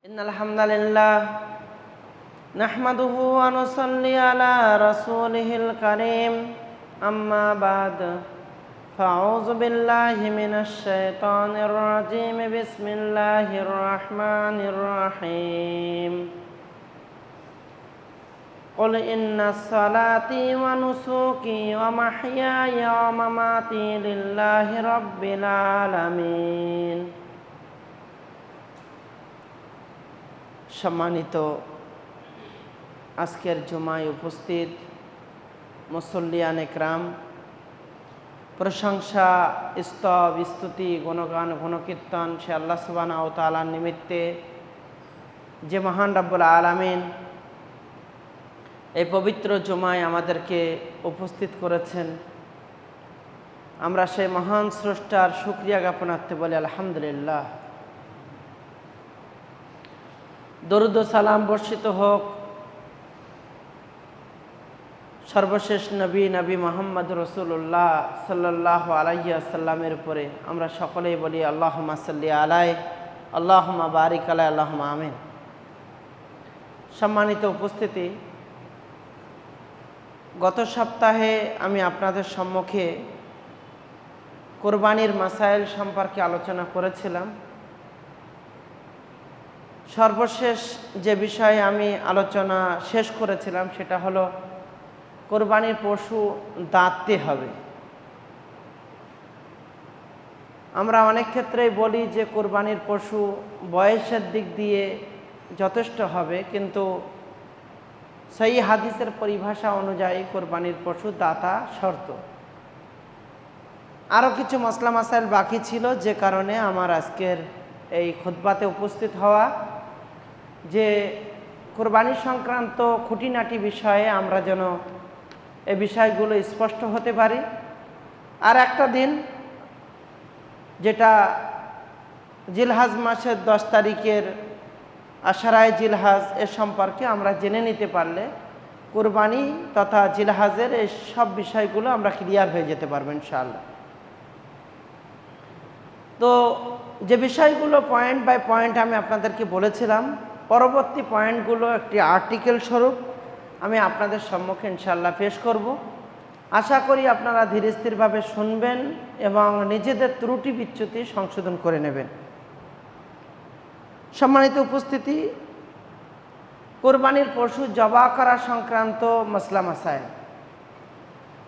إن الحمد لله نحمده ونصلي على رسوله الكريم أما بعد فأعوذ بالله من الشيطان الرجيم بسم الله الرحمن الرحيم قل إن صلاتي ونسكي ومحياي ومماتي لله رب العالمين সম্মানিত আজকের জুমায় উপস্থিত মুসল্লিয়ান একরাম, প্রশংসা স্তব স্তুতি গুণগান গুণকীর্তন সে আল্লাহ সুবহানাহু ওয়া তাআলার নিমিত্তে যে মহান রব্বুল আলামিন এই পবিত্র জুমায় আমাদেরকে উপস্থিত করেছেন। আমরা সেই মহান স্রষ্টার শুকরিয়া জ্ঞাপনার্থে বলি আলহামদুলিল্লাহ। দরুদ ও সালাম বর্ষিত হোক সর্বশেষ নবী মুহাম্মদ রাসূলুল্লাহ সাল্লাল্লাহু আলাইহি ওয়াসাল্লামের উপরে। আমরা সকলেই বলি আল্লাহুম্মা সাল্লি আলাইহি আল্লাহুম্মা বারিক আলাইহি আল্লাহুম্মা আমিন। সম্মানিত উপস্থিতি, গত সপ্তাহে আমি আপনাদের সম্মুখে কোরবানির মাসাইল সম্পর্কে আলোচনা করেছিলাম। সর্বশেষ যে বিষয়ে আমি আলোচনা শেষ করেছিলাম সেটা হলো কোরবানির পশু দাঁততে হবে। আমরা অনেক ক্ষেত্রেই বলি যে কোরবানির পশু বয়সের দিক দিয়ে যথেষ্ট হবে, কিন্তু সেই হাদিসের পরিভাষা অনুযায়ী কোরবানির পশু দাতা শর্ত। আরও কিছু মসলা মাসাইল বাকি ছিল, যে কারণে আমার আজকের এই খুতবাতে উপস্থিত হওয়া, যে কোরবানি সংক্রান্ত খুঁটিনাটি বিষয়ে আমরা যেন এই বিষয়গুলো স্পষ্ট হতে পারি। আর একটা দিন যেটা জিলহাজ মাসের 10 তারিখের আশারায়ে জিলহাজ এ সম্পর্কে আমরা জেনে নিতে পারলে কোরবানি তথা জিলহাজের এই সব বিষয়গুলো আমরা ক্লিয়ার হয়ে যেতে পারবো ইনশাআল্লাহ। তো যে বিষয়গুলো পয়েন্ট বাই পয়েন্ট আমি আপনাদেরকে বলেছিলাম, পরবর্তী পয়েন্টগুলো একটি আর্টিকেল স্বরূপ আমি আপনাদের সম্মুখে ইনশাআল্লাহ পেশ করব। আশা করি আপনারা ধীরে স্থিরভাবে শুনবেন এবং নিজেদের ত্রুটি বিচ্যুতি সংশোধন করে নেবেন। সম্মানিত উপস্থিতি, কোরবানির পশু জবাহ করা সংক্রান্ত মসলা মাসাইল,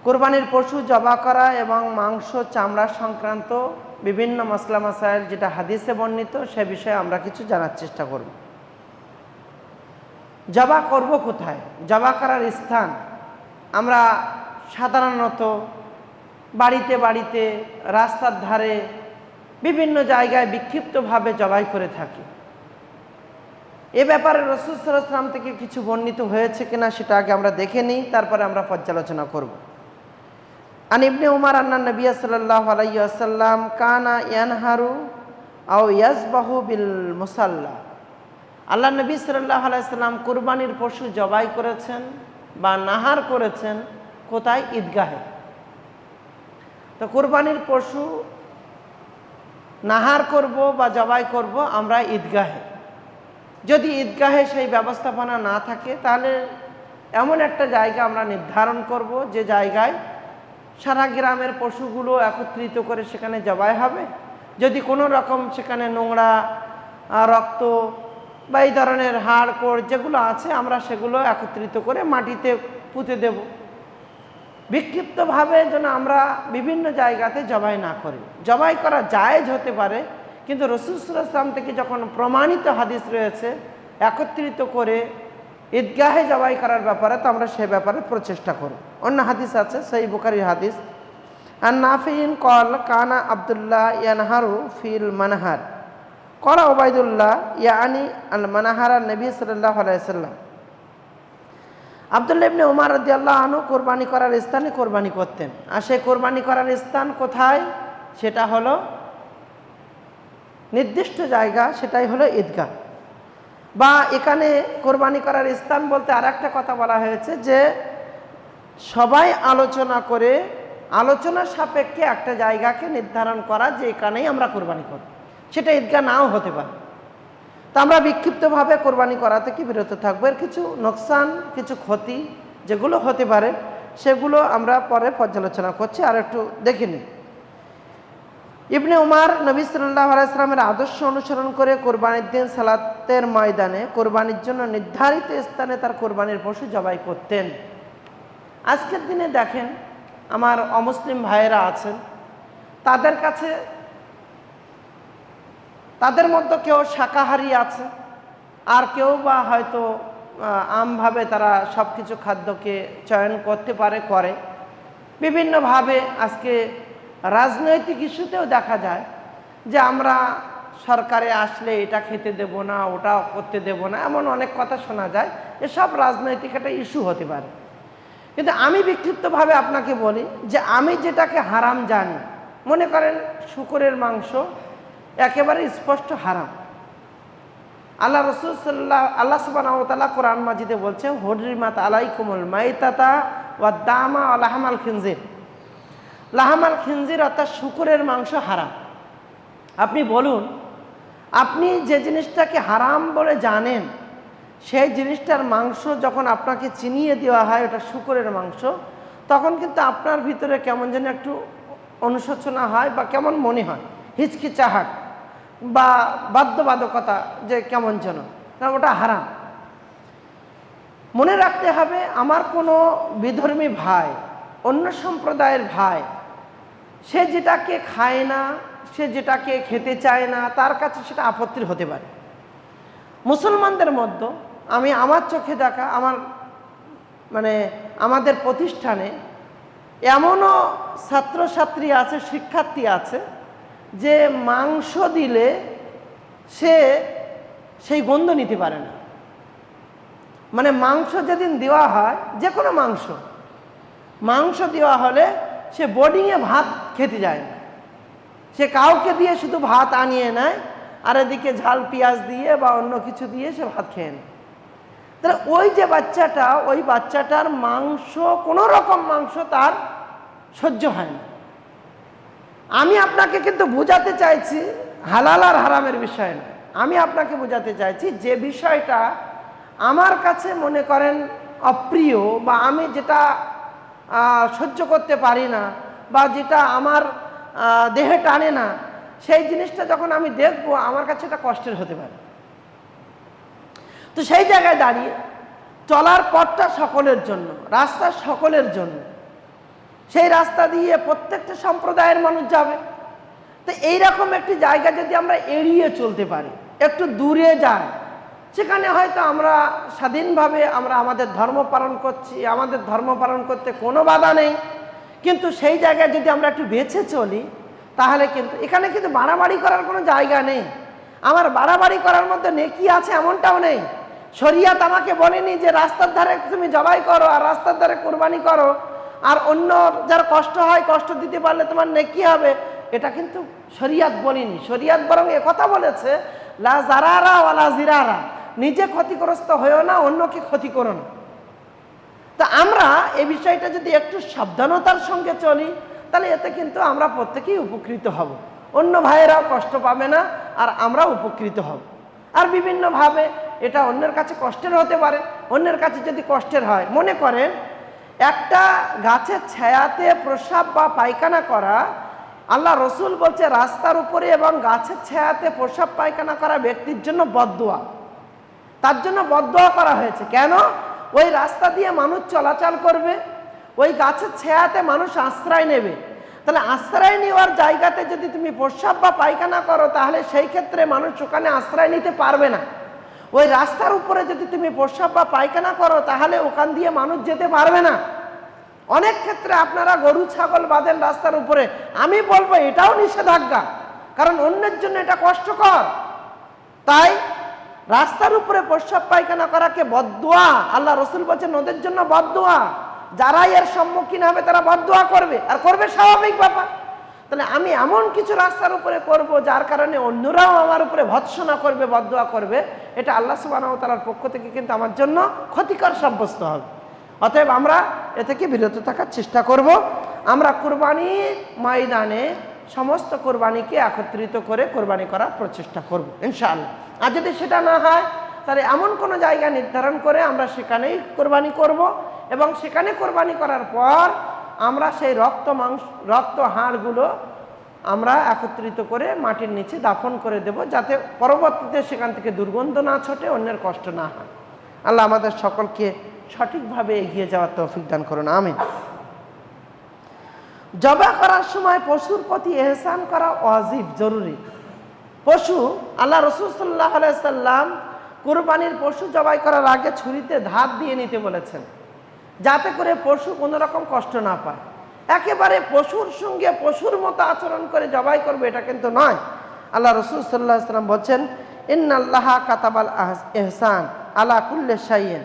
কোরবানির পশু জবাহ করা এবং মাংস চামড়া সংক্রান্ত বিভিন্ন মসলা মাসাইল যেটা হাদিসে বর্ণিত, সে বিষয়ে আমরা কিছু জানার চেষ্টা করব। জবাহ করব কোথায়, জবাহ করার স্থান আমরা সাধারণত বাড়িতে বাড়িতে, রাস্তার ধারে, বিভিন্ন জায়গায় বিক্ষিপ্তভাবে জবাই করে থাকি। এ ব্যাপারে রাসূল সাল্লাল্লাহু আলাইহি ওয়াসাল্লাম থেকে কিছু বর্ণিত হয়েছে কিনা সেটা আগে আমরা দেখে নিই, তারপরে আমরা পর্যালোচনা করব। আন ইবনে উমর আন্না নবী সাল্লাল্লাহু আলাইহি ওয়াসাল্লাম কানা ইয়ানহারু আও ইয়াজবাহু বিল মুসাল্লা। আল্লাহ নবী সাল্লাল্লাহু আলাইহি ওয়াসাল্লাম কুরবানির পশু জবাই করেছেন বা নাহার করেছেন কোথায়? ঈদগাহে। তো কুরবানির পশু নাহার করব বা জবাই করব আমরা ঈদগাহে। যদি ঈদগাহে সেই ব্যবস্থাপনা না থাকে, তাহলে এমন একটা জায়গা আমরা নির্ধারণ করব যে জায়গায় সারা গ্রামের পশুগুলো একত্রিত করে সেখানে জবাই হবে। যদি কোনো রকম সেখানে নোংরা, রক্ত বা এই ধরনের হাড় কোড় যেগুলো আছে, আমরা সেগুলো একত্রিত করে মাটিতে পুঁতে দেব। বিক্ষিপ্তভাবে যেন আমরা বিভিন্ন জায়গাতে জবাই না করি। জবাই করা জায়েজ হতে পারে, কিন্তু রাসূল সাল্লাল্লাহু আলাইহি ওয়াসাল্লাম থেকে যখন প্রমাণিত হাদিস রয়েছে একত্রিত করে ঈদগাহে জবাই করার ব্যাপারে, তো আমরা সে ব্যাপারে প্রচেষ্টা করব। অন্য হাদিস আছে, সহিহ বুখারীর হাদিস, আন নাফিইন ক্বাল কানা আব্দুল্লাহ ইয়ানহারু ফিল মানহার ক্বালা উবাইদুল্লাহ ইয়ানি আল মানহার নবী সাল্লাল্লাহু আলাইহি ওয়াসাল্লাম। আব্দুল্লাহ ইবনে উমর রাদিয়াল্লাহু আনহু কোরবানি করার স্থানে কোরবানি করতেন। আর সেই কোরবানি করার স্থান কোথায়? সেটা হলো নির্দিষ্ট জায়গা, সেটাই হলো ঈদগাহ। বা এখানে কোরবানি করার স্থান বলতে আর একটা কথা বলা হয়েছে, যে সবাই আলোচনা করে আলোচনা সাপেক্ষে একটা জায়গাকে নির্ধারণ করা যে এখানেই আমরা কোরবানি করব। সেটা ঈদগাহ নাও হতে পারে। তা আমরা বিক্ষিপ্তভাবে কোরবানি করা থেকে বিরত থাকবো। এর কিছু নোকসান, কিছু ক্ষতি যেগুলো হতে পারে সেগুলো আমরা পরে পর্যালোচনা করছি। আর একটু দেখে নিই। ইবনে উমার নবী সাল্লাল্লাহু আলাইহি সাল্লামের আদর্শ অনুসরণ করে কোরবানির দিন সালাতের ময়দানে কোরবানির জন্য নির্ধারিত স্থানে তার কোরবানির পশু জবাই করতেন। আজকের দিনে দেখেন আমার অমুসলিম ভাইয়েরা আছেন, তাদের কাছে তাদের মধ্যে কেউ শাকাহারী আছে, আর কেউ বা হয়তো আমভাবে তারা সব কিছু খাদ্যকে চয়ন করতে পারে, করে বিভিন্নভাবে। আজকে রাজনৈতিক ইস্যুতেও দেখা যায় যে আমরা সরকারে আসলে এটা খেতে দেব না, ওটা করতে দেব না, এমন অনেক কথা শোনা যায়। এসব রাজনৈতিক একটা ইস্যু হতে পারে। কিন্তু আমি বিক্ষিপ্তভাবে আপনাকে বলি যে আমি যেটাকে হারাম জানি, মনে করেন শূকরের মাংস একেবারে স্পষ্ট হারাম। আল্লাহ রসুল আল্লাহ সুবহানাহু ওয়া তাআলা কোরআন মাজিদে বলছেন, হুররিমাত আলাইকুমুল মাইতাতা ওয়াদ দামা ওয়া লাহমাল খিনজির। লাহমাল খিনজির অর্থাৎ শূকরের মাংস হারাম। আপনি বলুন, আপনি যে জিনিসটাকে হারাম বলে জানেন সেই জিনিসটার মাংস যখন আপনাকে চিনিয়ে দেওয়া হয় ওটা শূকরের মাংস, তখন কিন্তু আপনার ভিতরে কেমন যেন একটু অনুশোচনা হয় বা কেমন মনে হয়, হিচকিচাহাট বা বাধ্যবাধকতা, যে কেমন যেন, কারণ ওটা হারাম। মনে রাখতে হবে, আমার কোনো বিধর্মী ভাই, অন্য সম্প্রদায়ের ভাই, সে যেটাকে খায় না, সে যেটাকে খেতে চায় না, তার কাছে সেটা আপত্তির হতে পারে। মুসলমানদের মধ্যে আমি আমার চোখে দেখা, আমাদের প্রতিষ্ঠানে এমনও ছাত্রছাত্রী আছে, শিক্ষার্থী আছে যে মাংস দিলে সে সেই গন্ধ নিতে পারে না। মানে মাংস যেদিন দেওয়া হয়, যে কোনো মাংস দেওয়া হলে সে বোর্ডিংয়ে ভাত খেতে যায় না, সে কাউকে দিয়ে শুধু ভাত আনিয়ে নেয়, আর এদিকে ঝাল পেঁয়াজ দিয়ে বা অন্য কিছু দিয়ে সে ভাত খেয়ে নেয়। তাহলে ওই যে বাচ্চাটা, ওই বাচ্চাটার মাংস, কোনো রকম মাংস তার সহ্য হয় না। আমি আপনাকে কিন্তু বোঝাতে চাইছি হালাল আর হারামের বিষয় না, আমি আপনাকে বোঝাতে চাইছি যে বিষয়টা আমার কাছে মনে করেন অপ্রিয়, বা আমি যেটা সহ্য করতে পারি না, বা যেটা আমার দেহে টানে না, সেই জিনিসটা যখন আমি দেখব আমার কাছে এটা কষ্টের হতে পারে। তো সেই জায়গায় দাঁড়িয়ে চলার পথটা সকলের জন্য, রাস্তা সকলের জন্য, সেই রাস্তা দিয়ে প্রত্যেকটা সম্প্রদায়ের মানুষ যাবে। তো এইরকম একটি জায়গা যদি আমরা এড়িয়ে চলতে পারি, একটু দূরে যাই, সেখানে হয়তো আমরা স্বাধীনভাবে আমরা আমাদের ধর্ম পালন করছি, আমাদের ধর্ম পালন করতে কোনো বাধা নেই। কিন্তু সেই জায়গায় যদি আমরা একটু বেঁচে চলি, তাহলে কিন্তু এখানে কিন্তু বাড়াবাড়ি করার কোনো জায়গা নেই। আমার বাড়াবাড়ি করার মধ্যে নেকি আছে এমনটাও নেই। শরিয়াত আমাকে বলেনি যে রাস্তার ধারে তুমি জবাই করো আর রাস্তার ধারে কোরবানি করো, আর অন্য যার কষ্ট হয়, কষ্ট দিতে পারলে তোমার নেকি হবে, এটা কিন্তু শরিয়াত বলেনি। শরিয়াত বরং একথা বলেছে, লা জারারা ওয়ালা জিরারা, নিজে ক্ষতিগ্রস্ত হয়েও না, অন্যকে ক্ষতি করো না। তা আমরা এই বিষয়টা যদি একটু সাবধানতার সঙ্গে চলি, তাহলে এতে কিন্তু আমরা প্রত্যেকেই উপকৃত হব, অন্য ভাইয়েরাও কষ্ট পাবে না, আর আমরাও উপকৃত হব। আর বিভিন্নভাবে এটা অন্যের কাছে কষ্টের হতে পারে। অন্যের কাছে যদি কষ্টের হয়, মনে করেন একটা গাছের ছায়াতে প্রস্রাব বা পায়খানা করা, আল্লাহ রসুল বলছে রাস্তার উপরে এবং গাছের ছায়াতে প্রস্রাব পায়খানা করা ব্যক্তির জন্য বদদুয়া, তার জন্য বদদুয়া করা হয়েছে। কেন? ওই রাস্তা দিয়ে মানুষ চলাচল করবে, ওই গাছের ছায়াতে মানুষ আশ্রয় নেবে। তাহলে আশ্রয় নেওয়ার জায়গাতে যদি তুমি প্রস্রাব বা পায়খানা করো, তাহলে সেই ক্ষেত্রে মানুষ ওখানে আশ্রয় নিতে পারবে না। ওই রাস্তার উপরে যদি তুমি প্রস্রাব বা পায়খানা করো, তাহলে ওখান দিয়ে মানুষ যেতে পারবে না। অনেক ক্ষেত্রে আপনারা গরু ছাগল বাঁধেন রাস্তার উপরে, আমি বলবো এটাও নিষেধাজ্ঞা, কারণ অন্যের জন্য এটা কষ্টকর। তাই রাস্তার উপরে প্রস্রাব পায়খানা করাকে বদদুয়া, আল্লাহ রসুল বলছেন ওদের জন্য বদদুয়া। যারাই এর সম্মুখীন হবে তারা বদদুয়া করবে, আর করবে স্বাভাবিক ব্যাপার। তাহলে আমি এমন কিছু রাস্তার উপরে করব যার কারণে অন্যরাও আমার উপরে ভৎসনা করবে, বদদুয়া করবে, এটা আল্লাহ সুবহানাহু ওয়া তাআলার পক্ষ থেকে কিন্তু আমার জন্য ক্ষতিকর সাব্যস্ত হবে। অতএব আমরা এ থেকে বিরত থাকার চেষ্টা করব। আমরা কুরবানির ময়দানে সমস্ত কোরবানিকে একত্রিত করে কোরবানি করার প্রচেষ্টা করব ইনশাআল্লাহ। আর যদি সেটা না হয় তাহলে এমন কোনো জায়গা নির্ধারণ করে আমরা সেখানেই কোরবানি করব, এবং সেখানে কোরবানি করার পর আমরা সেই রক্ত হাড়গুলো আমরা একত্রিত করে মাটির নিচে দাফন করে দেব, যাতে পরবর্তীতে সেখান থেকে দুর্গন্ধ না ছোটে, অন্যের কষ্ট না হয়। আল্লাহ আমাদের সকলকে সঠিকভাবে এগিয়ে যাওয়ার তৌফিক দান করুন, আমিন। জবাই করার সময় পশুর প্রতি ইহসান করা ওয়াজিব, জরুরি। পশু, আল্লাহ রাসূল সাল্লাল্লাহু আলাইহি সাল্লাম কুরবানির পশু জবাই করার আগে ছুরিতে ধার দিয়ে নিতে বলেছেন, যাতে করে পশু কোনো রকম কষ্ট না পায়। একেবারে পশুর সঙ্গে পশুর মতো আচরণ করে জবাই করবে এটা কিন্তু নয়। আল্লাহ রাসূল সাল্লাল্লাহু আলাইহি সাল্লাম বলছেন, ইন্নাল্লাহা কাতাবাল ইহসান আলা কুল্লি শাইইন।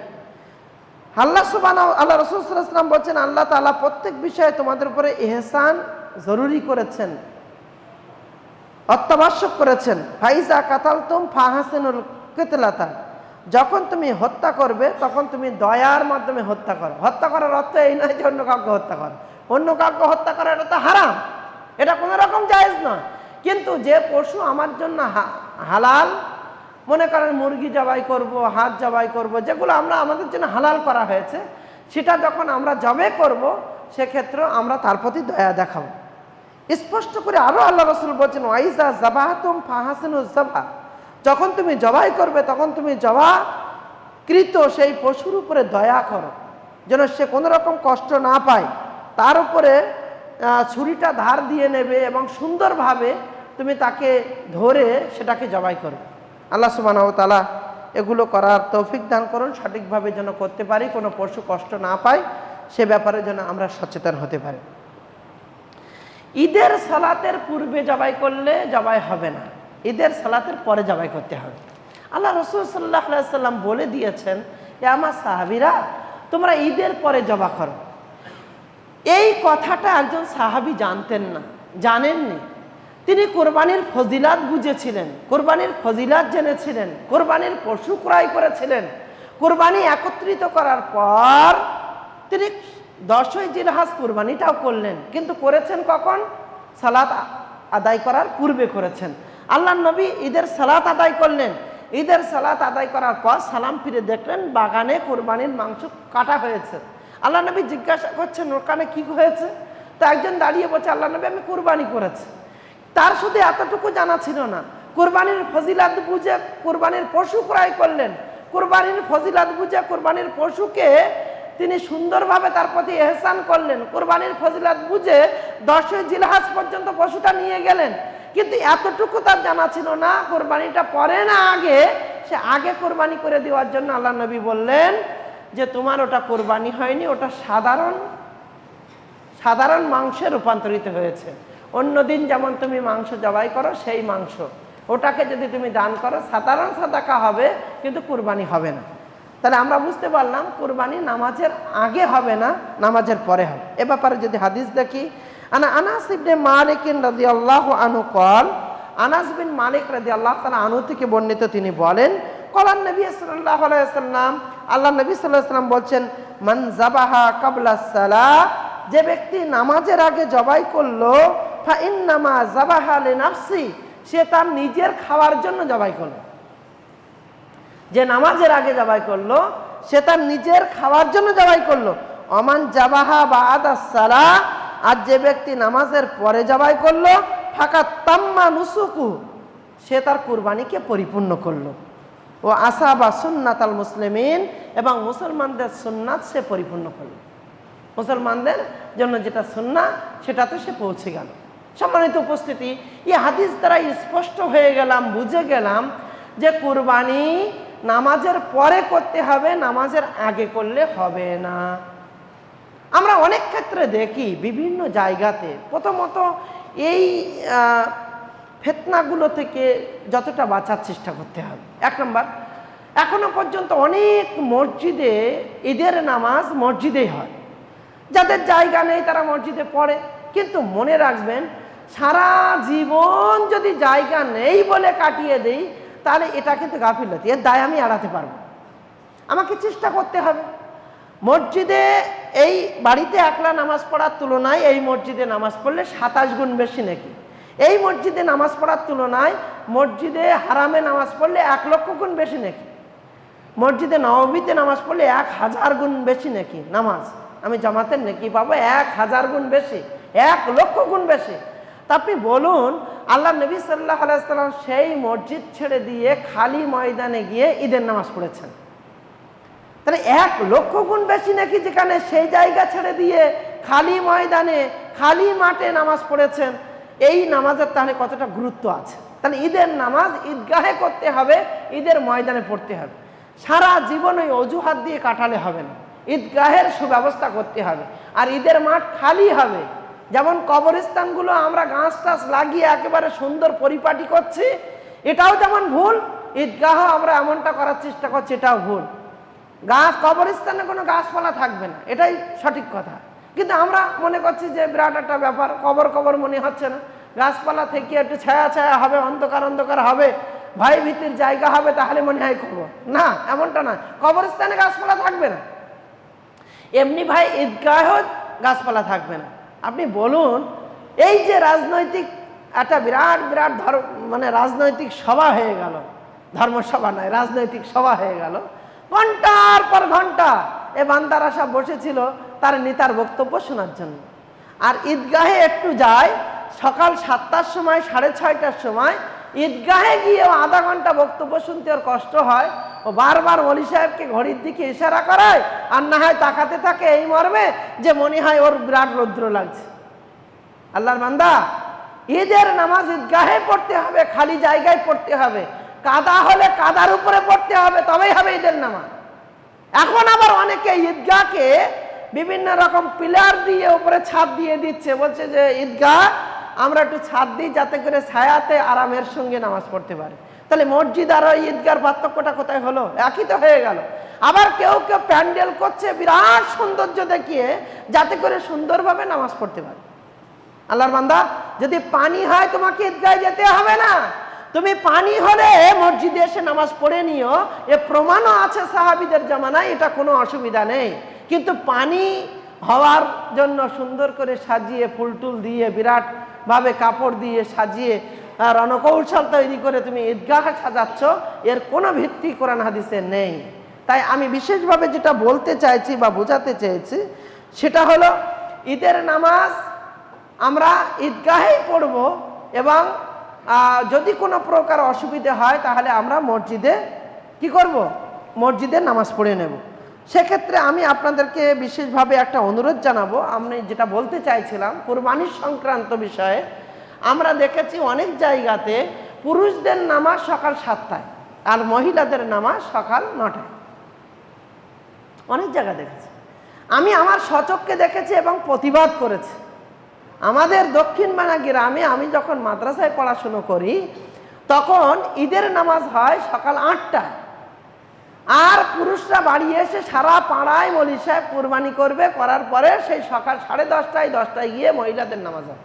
আল্লাহ রাসূল সাল্লাল্লাহু আলাইহি সাল্লাম বলছেন, আল্লাহ তাআলা প্রত্যেক বিষয়ে তোমাদের উপরে ইহসান জরুরি করেছেন, অত্যাবশ্যক করেছেন। ফাইজা কাতালতুম ফাহাসিনুল কিতলাতা, যখন তুমি হত্যা করবে তখন তুমি দয়ার মাধ্যমে হত্যা করো। হত্যা করার অর্থ এই নয় যে অন্য কাউকে হত্যা করো। অন্য কাউকে হত্যা করা এটা তো হারাম, এটা কোনো রকম জায়েজ নয়। কিন্তু যে পশু আমার জন্য হালাল, মনে করেন মুরগি জবাই করব, হাঁস জবাই করব, যেগুলো আমাদের জন্য হালাল করা হয়েছে, সেটা যখন আমরা জবাই করব সেক্ষেত্রে আমরা তার প্রতি দয়া দেখাবো। স্পষ্ট করে আরও আল্লাহ রাসূল বলছেন, ওয়াইজা যাবাহতুম ফাহাসিনুজ যাবাহ, যখন তুমি জবাই করবে তখন তুমি জবাকৃত সেই পশুর উপরে দয়া করো, যেন সে কোনো রকম কষ্ট না পায়। তার উপরে ছুরিটা ধার দিয়ে নেবে এবং সুন্দরভাবে তুমি তাকে ধরে সেটাকে জবাই করো। আল্লাহ সুবহানাহু ওয়া তাআলা এগুলো করার তৌফিক দান করুন, সঠিকভাবে যেন করতে পারি, কোনো পশু কষ্ট না পায় সে ব্যাপারে যেন আমরা সচেতন হতে পারি। ঈদের সালাতের পূর্বে জবাই করলে জবাই হবে না, ঈদের সালাতের পরে জবাই করতে হবে। আল্লাহ রাসূল সাল্লাল্লাহু আলাইহি সাল্লাম বলে দিয়েছেন, এ আমার সাহাবীরা, তোমরা ঈদের পরে জবাই করো। এই কথাটা একজন সাহাবী জানতেন না, জানেননি। তিনি কোরবানির ফজিলাত বুঝেছিলেন, কোরবানির ফজিলাত জেনেছিলেন, কোরবানির পশু ক্রয় করেছিলেন। কোরবানি একত্রিত করার পর তিনি 10ই জিলহজ কোরবানিটাও করলেন, কিন্তু করেছেন কখন? সালাত আদায় করার পূর্বে করেছেন। আল্লাহ নবী ঈদের সালাত আদায় করলেন। ঈদের সালাত আদায় করার পর সালাম ফিরে দেখলেন বাগানে কোরবানির মাংস কাটা হয়েছে। আল্লাহ নবী জিজ্ঞাসা করছেন, ওখানে কি হয়েছে? তো একজন দাঁড়িয়ে বলছে, আল্লাহ নবী, আমি কোরবানি করেছি। তার শুধু এতটুকু জানা ছিল না, কোরবানির ফজিলাত বুঝে কোরবানির পশু ক্রয় করলেন। কোরবানির ফজিলাত বুঝে কোরবানির পশুকে তিনি সুন্দরভাবে তার প্রতি ইহসান করলেন। কোরবানির ফজিলাত বুঝে 10ই জিলহজ পর্যন্ত পশুটা নিয়ে গেলেন। কিন্তু এতটুকু তার জানা ছিল না, কোরবানিটা পরে না আগে, সে আগে কোরবানি করে দেওয়ার জন্য আল্লাহ নবী বললেন যে তোমার ওটা কোরবানি হয়নি, ওটা সাধারণ মাংসে রূপান্তরিত হয়েছে। অন্যদিন যেমন তুমি মাংস জবাই করো সেই মাংস, ওটাকে যদি তুমি দান করো সাধারণ সাদাকা হবে, কিন্তু কুরবানি হবে না। তাহলে আমরা বুঝতে পারলাম কুরবানি নামাজের আগে হবে না, নামাজের পরে হবে। এ ব্যাপারে যদি হাদিস দেখি, আনাস ইবনে মালিক রাদিয়াল্লাহু আনহু قال, আনাস বিন মালিক রাদিয়াল্লাহু তাআলা আনহু থেকে বর্ণিত, তিনি বলেন, কলান নবী সাল্লাল্লাহু আলাইহি ওয়াসাল্লাম, আল্লাহ নবী সাল্লাল্লাহু আলাইহি ওয়াসাল্লাম বলছেন, মান যাবাহা ক্বাবলা সালাহ, যে ব্যক্তি নামাজের আগে জবাই করলো, ফা ইন্নামা যাবাহা লিনাফসি, সে তার নিজের খাওয়ার জন্য জবাই করলো। যে নামাজের আগে জবাই করলো সে তার নিজের খাওয়ার জন্য জবাই করলো। অমান যাবাহা বা'দা সালাহ, আর যে ব্যক্তি নামাজের পরে জবাই করলো, ফাকাত তাম্মা নুসুকু, সে তার কুরবানিকে পরিপূর্ণ করলো। ও আসাবা সুন্নাতাল মুসলিমিন, এবং মুসলমানদের সুন্নাত সে পরিপূর্ণ করলো। মুসলমানদের জন্য যেটা সুন্নাহ সেটাতে সে পৌঁছে গেল। সম্মানিত উপস্থিতি, এই হাদিস দ্বারা স্পষ্ট হয়ে গেলাম, বুঝে গেলাম যে কুরবানি নামাজের পরে করতে হবে, নামাজের আগে করলে হবে না। আমরা অনেক ক্ষেত্রে দেখি বিভিন্ন জায়গাতে, প্রথমত এই ফিতনাগুলো থেকে যতটা বাঁচার চেষ্টা করতে হবে। 1 নম্বর, এখনো পর্যন্ত অনেক মসজিদে ঈদের নামাজ মসজিদেই হয়। যাদের জায়গা নেই তারা মসজিদে পড়ে, কিন্তু মনে রাখবেন সারা জীবন যদি জায়গা নেই বলে কাটিয়ে দেই তাহলে এটা কিন্তু গাফিলতি, এর দায় আমি এড়াতে পারবো। আমাকে চেষ্টা করতে হবে। মসজিদে এই বাড়িতে একলা নামাজ পড়ার তুলনায় এই মসজিদে নামাজ পড়লে 27 গুণ বেশি নাকি। এই মসজিদে নামাজ পড়ার তুলনায় মসজিদে হারামে নামাজ পড়লে 1,00,000 গুণ বেশি নাকি, মসজিদে নববীতে নামাজ পড়লে 1,000 গুণ বেশি নাকি নামাজ, আমি জামাতের নাকি পাবো 1,000 গুণ বেশি, 1,00,000 গুণ বেশি। তা আপনি বলুন, আল্লাহ নবী সাল্লাল্লাহু আলাইহি ওয়াসাল্লাম সেই মসজিদ ছেড়ে দিয়ে খালি ময়দানে গিয়ে ঈদের নামাজ পড়েছেন, তাহলে 1,00,000 গুণ বেশি নাকি যেখানে সেই জায়গা ছেড়ে দিয়ে খালি ময়দানে খালি মাঠে নামাজ পড়েছেন। এই নামাজের তাহলে কতটা গুরুত্ব আছে। তাহলে ঈদের নামাজ ঈদগাহে করতে হবে, ঈদের ময়দানে পড়তে হবে। সারা জীবন ওই অজুহাত দিয়ে কাটালে হবে না, ঈদগাহের সুব্যবস্থা করতে হবে। আর ঈদের মাঠ খালি হবে, যেমন কবরস্থানগুলো আমরা গাছ টাছ লাগিয়ে একেবারে সুন্দর পরিপাটি করছি, এটাও যেমন ভুল, ঈদগাহ আমরা এমনটা করার চেষ্টা করছি, এটাও ভুল। কবরস্থানে কোনো গাছপালা থাকবে না, এটাই সঠিক কথা। কিন্তু আমরা মনে করছি যে বিরাট একটা ব্যাপার, কবর মনে হচ্ছে না, গাছপালা থেকে একটু ছায়া ছায়া হবে, অন্ধকার অন্ধকার হবে, ভয় ভীতির জায়গা হবে, তাহলে মনে হয় করবো না, এমনটা না। কবরস্থানে গাছপালা থাকবে না, এমনি ভাই ঈদগাহ গাছপালা থাকবে না। আপনি বলুন, এই যে রাজনৈতিক একটা বিরাট বিরাট মানে রাজনৈতিক সভা হয়ে গেল, ধর্মসভা নয়, রাজনৈতিক সভা হয়ে গেল, ঘন্টার পর ঘন্টা এ বান্দারা সব বসেছিল তার নেতার বক্তব্য শোনার জন্য। আর ঈদগাহে একটু যায়, সকাল 7টার সময় 6:30টার সময় ঈদগাহে গিয়ে আধা ঘন্টা বক্তব্য শুনতে ওর কষ্ট হয়, ও বারবার মৌলী সাহেবকে ঘড়ির দিকে ইশারা করায়, আর না হয় তাকাতে থাকে এই মর্মে যে মনে হয় ওর বিরাট রৌদ্র লাগছে। আল্লাহর বান্দা, ঈদের নামাজ ঈদগাহে পড়তে হবে, খালি জায়গায় পড়তে হবে, কাদা হলে কাদার উপরে পড়তে হবে, তবেই হবে ঈদের নামাজ। এখন আবার অনেকে ঈদগাহকে বিভিন্ন রকম পিলার দিয়ে উপরে ছাদ দিয়ে দিচ্ছে, বলছে যে ঈদগাহ আমরা একটু ছাদ দিই যাতে করে ছায়াতে আরামের সঙ্গে নামাজ পড়তে পারে। তাহলে মসজিদ আর ঈদগাহর পার্থক্যটা কোথায় হলো? একই তো হয়ে গেল। আবার কেউ কেউ প্যান্ডেল করছে বিরাট সৌন্দর্য দেখিয়ে যাতে করে সুন্দরভাবে নামাজ পড়তে পারে। আল্লাহর বান্দা, যদি পানি হয় তোমাকে ঈদগাহে যেতে হবে না, তুমি পানি হলে মসজিদে এসে নামাজ পড়ে নিও, এ প্রমাণও আছে সাহাবীদের জামানায়, এটা কোনো অসুবিধা নেই। কিন্তু পানি হওয়ার জন্য সুন্দর করে সাজিয়ে ফুল টুল দিয়ে বিরাট ভাবে কাপড় দিয়ে সাজিয়ে রণকৌশল তৈরি করে তুমি ঈদগাহ সাজাচ্ছ, এর কোনো ভিত্তি কোরআন হাদিসে নেই। তাই আমি বিশেষভাবে যেটা বলতে চাইছি বা বোঝাতে চেয়েছি সেটা হলো, ঈদের নামাজ আমরা ঈদগাহেই পড়ব, এবং যদি কোনো প্রকার অসুবিধা হয় তাহলে আমরা মসজিদে কি করব? মসজিদে নামাজ পড়ে নেব। সেক্ষেত্রে আমি আপনাদেরকে বিশেষভাবে একটা অনুরোধ জানাবো। আমি যেটা বলতে চাইছিলাম কুরবানির সংক্রান্ত বিষয়ে, আমরা দেখেছি অনেক জায়গাতে পুরুষদের নামাজ সকাল 7টায় আর মহিলাদের নামাজ সকাল 9টায়, অনেক জায়গা দেখেছি। আমি আমার স্বচক্ষে দেখেছি এবং প্রতিবাদ করেছি। আমাদের দক্ষিণ বাংলা গ্রামে আমি যখন মাদ্রাসায় পড়াশুনো করি তখন ঈদের নামাজ হয় সকাল 8টায়, আর পুরুষরা বাড়ি এসে সারা পাড়ায় মৌলী সাহেব কুরবানি করবে, করার পরে সেই সকাল 10:30টায় 10টায় গিয়ে মহিলাদের নামাজ হয়।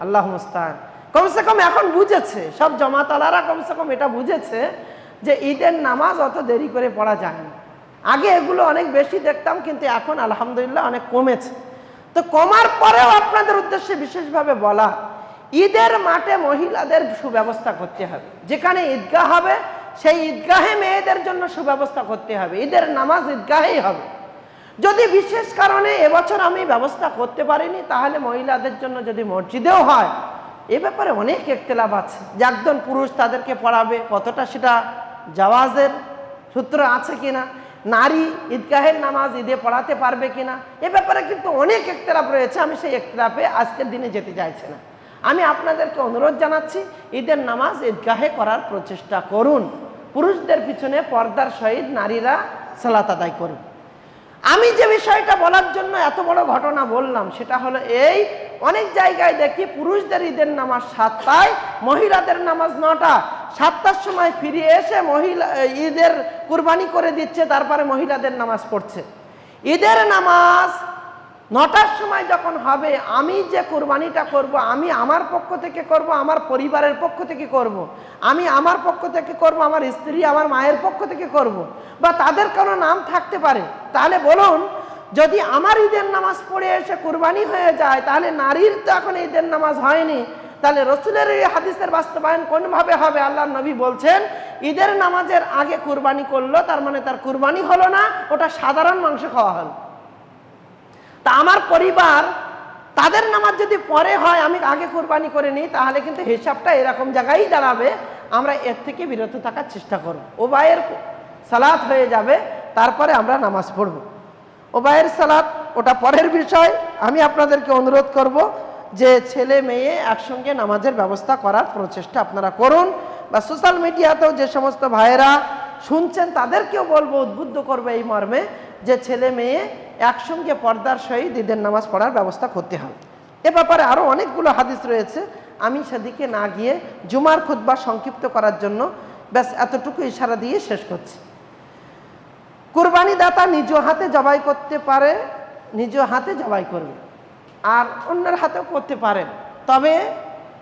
আল্লাহ মুস্তান। কমসে কম এখন বুঝেছে সব জমাতালারা, কমসে কম এটা বুঝেছে যে ঈদের নামাজ অত দেরি করে পড়া যায় না। আগে এগুলো অনেক বেশি দেখতাম, কিন্তু এখন আলহামদুলিল্লাহ অনেক কমেছে। তো কমার পরেও আপনাদের উদ্দেশ্যে বিশেষভাবে বলা, ঈদের মাঠে মহিলাদের সুব্যবস্থা করতে হবে। যেখানে ঈদগাহ হবে সেই ঈদগাহে মেয়েদের জন্য সুব্যবস্থা করতে হবে। ঈদের নামাজ ঈদগাহেই হবে। যদি বিশেষ কারণে এবছর আমি ব্যবস্থা করতে পারিনি, তাহলে মহিলাদের জন্য যদি মসজিদেও হয়, এ ব্যাপারে অনেক ইখতিলাফ আছে যে একজন পুরুষ তাদেরকে পড়াবে, কতটা সেটা জাওয়াজের সূত্র আছে কিনা, নারী ঈদগাহের নামাজ ঈদে পড়াতে পারবে কিনা, এ ব্যাপারে কিন্তু অনেক ইখতিলাফ রয়েছে। আমি সেই ইখতিলাফে আজকের দিনে যেতে চাইছি না। আমি আপনাদেরকে অনুরোধ জানাচ্ছি, ঈদের নামাজ ঈদগাহে করার প্রচেষ্টা করুন। পুরুষদের পিছনে পর্দার সহিত নারীরা সালাত আদায় করুন। আমি যে বিষয়টা বলার জন্য এত বড় ঘটনা বললাম সেটা হলো এই, অনেক জায়গায় দেখি পুরুষদের ঈদের নামাজ 7টায়, মহিলাদের নামাজ 9টা। 7টার সময় ফিরে এসে মহিলা ঈদের কুরবানি করে দিচ্ছে, তারপরে মহিলাদের নামাজ পড়ছে। ঈদের নামাজ 9টার সময় যখন হবে, আমি যে কুরবানিটা করব, আমি আমার পক্ষ থেকে করব, আমার পরিবারের পক্ষ থেকে করব, আমি আমার পক্ষ থেকে করব, আমার স্ত্রী আমার মায়ের পক্ষ থেকে করব, বা তাদের কোনো নাম থাকতে পারে। তাহলে বলুন, যদি আমার ঈদের নামাজ পড়ে এসে কুরবানি হয়ে যায়, তাহলে নারীর তো এখন ঈদের নামাজ হয়নি, তাহলে রসুলের এই হাদিসের বাস্তবায়ন কোনভাবে হবে? আল্লাহর নবী বলছেন ঈদের নামাজের আগে কুরবানি করলো, তার মানে তার কুরবানি হলো না, ওটা সাধারণ মাংস খাওয়া হলো। তা আমার পরিবার তাদের নামাজ যদি পরে হয়, আমি আগে কুরবানি করে নিই, তাহলে কিন্তু হিসাবটা এরকম জায়গায় দাঁড়াবে। আমরা এর থেকে বিরত থাকার চেষ্টা করব। ওবায়ের সালাত হয়ে যাবে, তারপরে আমরা নামাজ পড়ব। ওবায়ের সালাত ওটা পরের বিষয়। আমি আপনাদেরকে অনুরোধ করব যে ছেলে মেয়ে একসঙ্গে নামাজের ব্যবস্থা করার প্রচেষ্টা আপনারা করুন, বা সোশ্যাল মিডিয়াতেও যে সমস্ত ভাইয়েরা শুনছেন তাদেরকেও বলবো, উদ্বুদ্ধ করবে এই মর্মে যে ছেলে মেয়ে একসঙ্গে পর্দার সহিত ঈদের নামাজ পড়ার ব্যবস্থা করতে হবে। এ ব্যাপারে আরও অনেকগুলো হাদিস রয়েছে, আমি সেদিকে না গিয়ে জুমার খুতবা সংক্ষিপ্ত করার জন্য ব্যাস এতটুকু ইশারা দিয়ে শেষ করছি। কুরবানি দাতা নিজ হাতে জবাই করতে পারে, নিজ হাতে জবাই করবে, আর অন্যের হাতেও করতে পারেন। তবে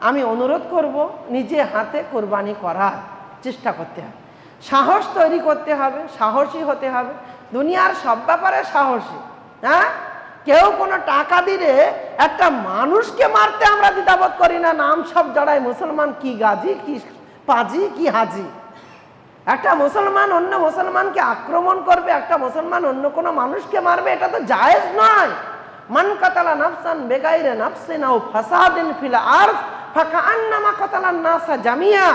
আমি অনুরোধ করব নিজে হাতে কুরবানি করার চেষ্টা করতে হবে, সাহস তৈরি করতে হবে, সাহসী হতে হবে। দুনিয়ার সব ব্যাপারে সাহসী। হ্যাঁ, কেউ কোনো টাকা দিলে একটা মানুষকে মারতে আমরা দ্বিধাবোধ করি না, নাম সব জড়াই মুসলমান, কি গাজী, কি পাজি, কি হাজি। একটা মুসলমান অন্য মুসলমানকে আক্রমণ করবে, একটা মুসলমান অন্য কোনো মানুষকে মারবে, এটা তো জায়েজ নয়। মান কাতালা নাফসান বেগাইরে নাফসিন আও ফাসাদিন ফিল আরদ ফাকান্নামা কাতালান নাসা জামিয়া।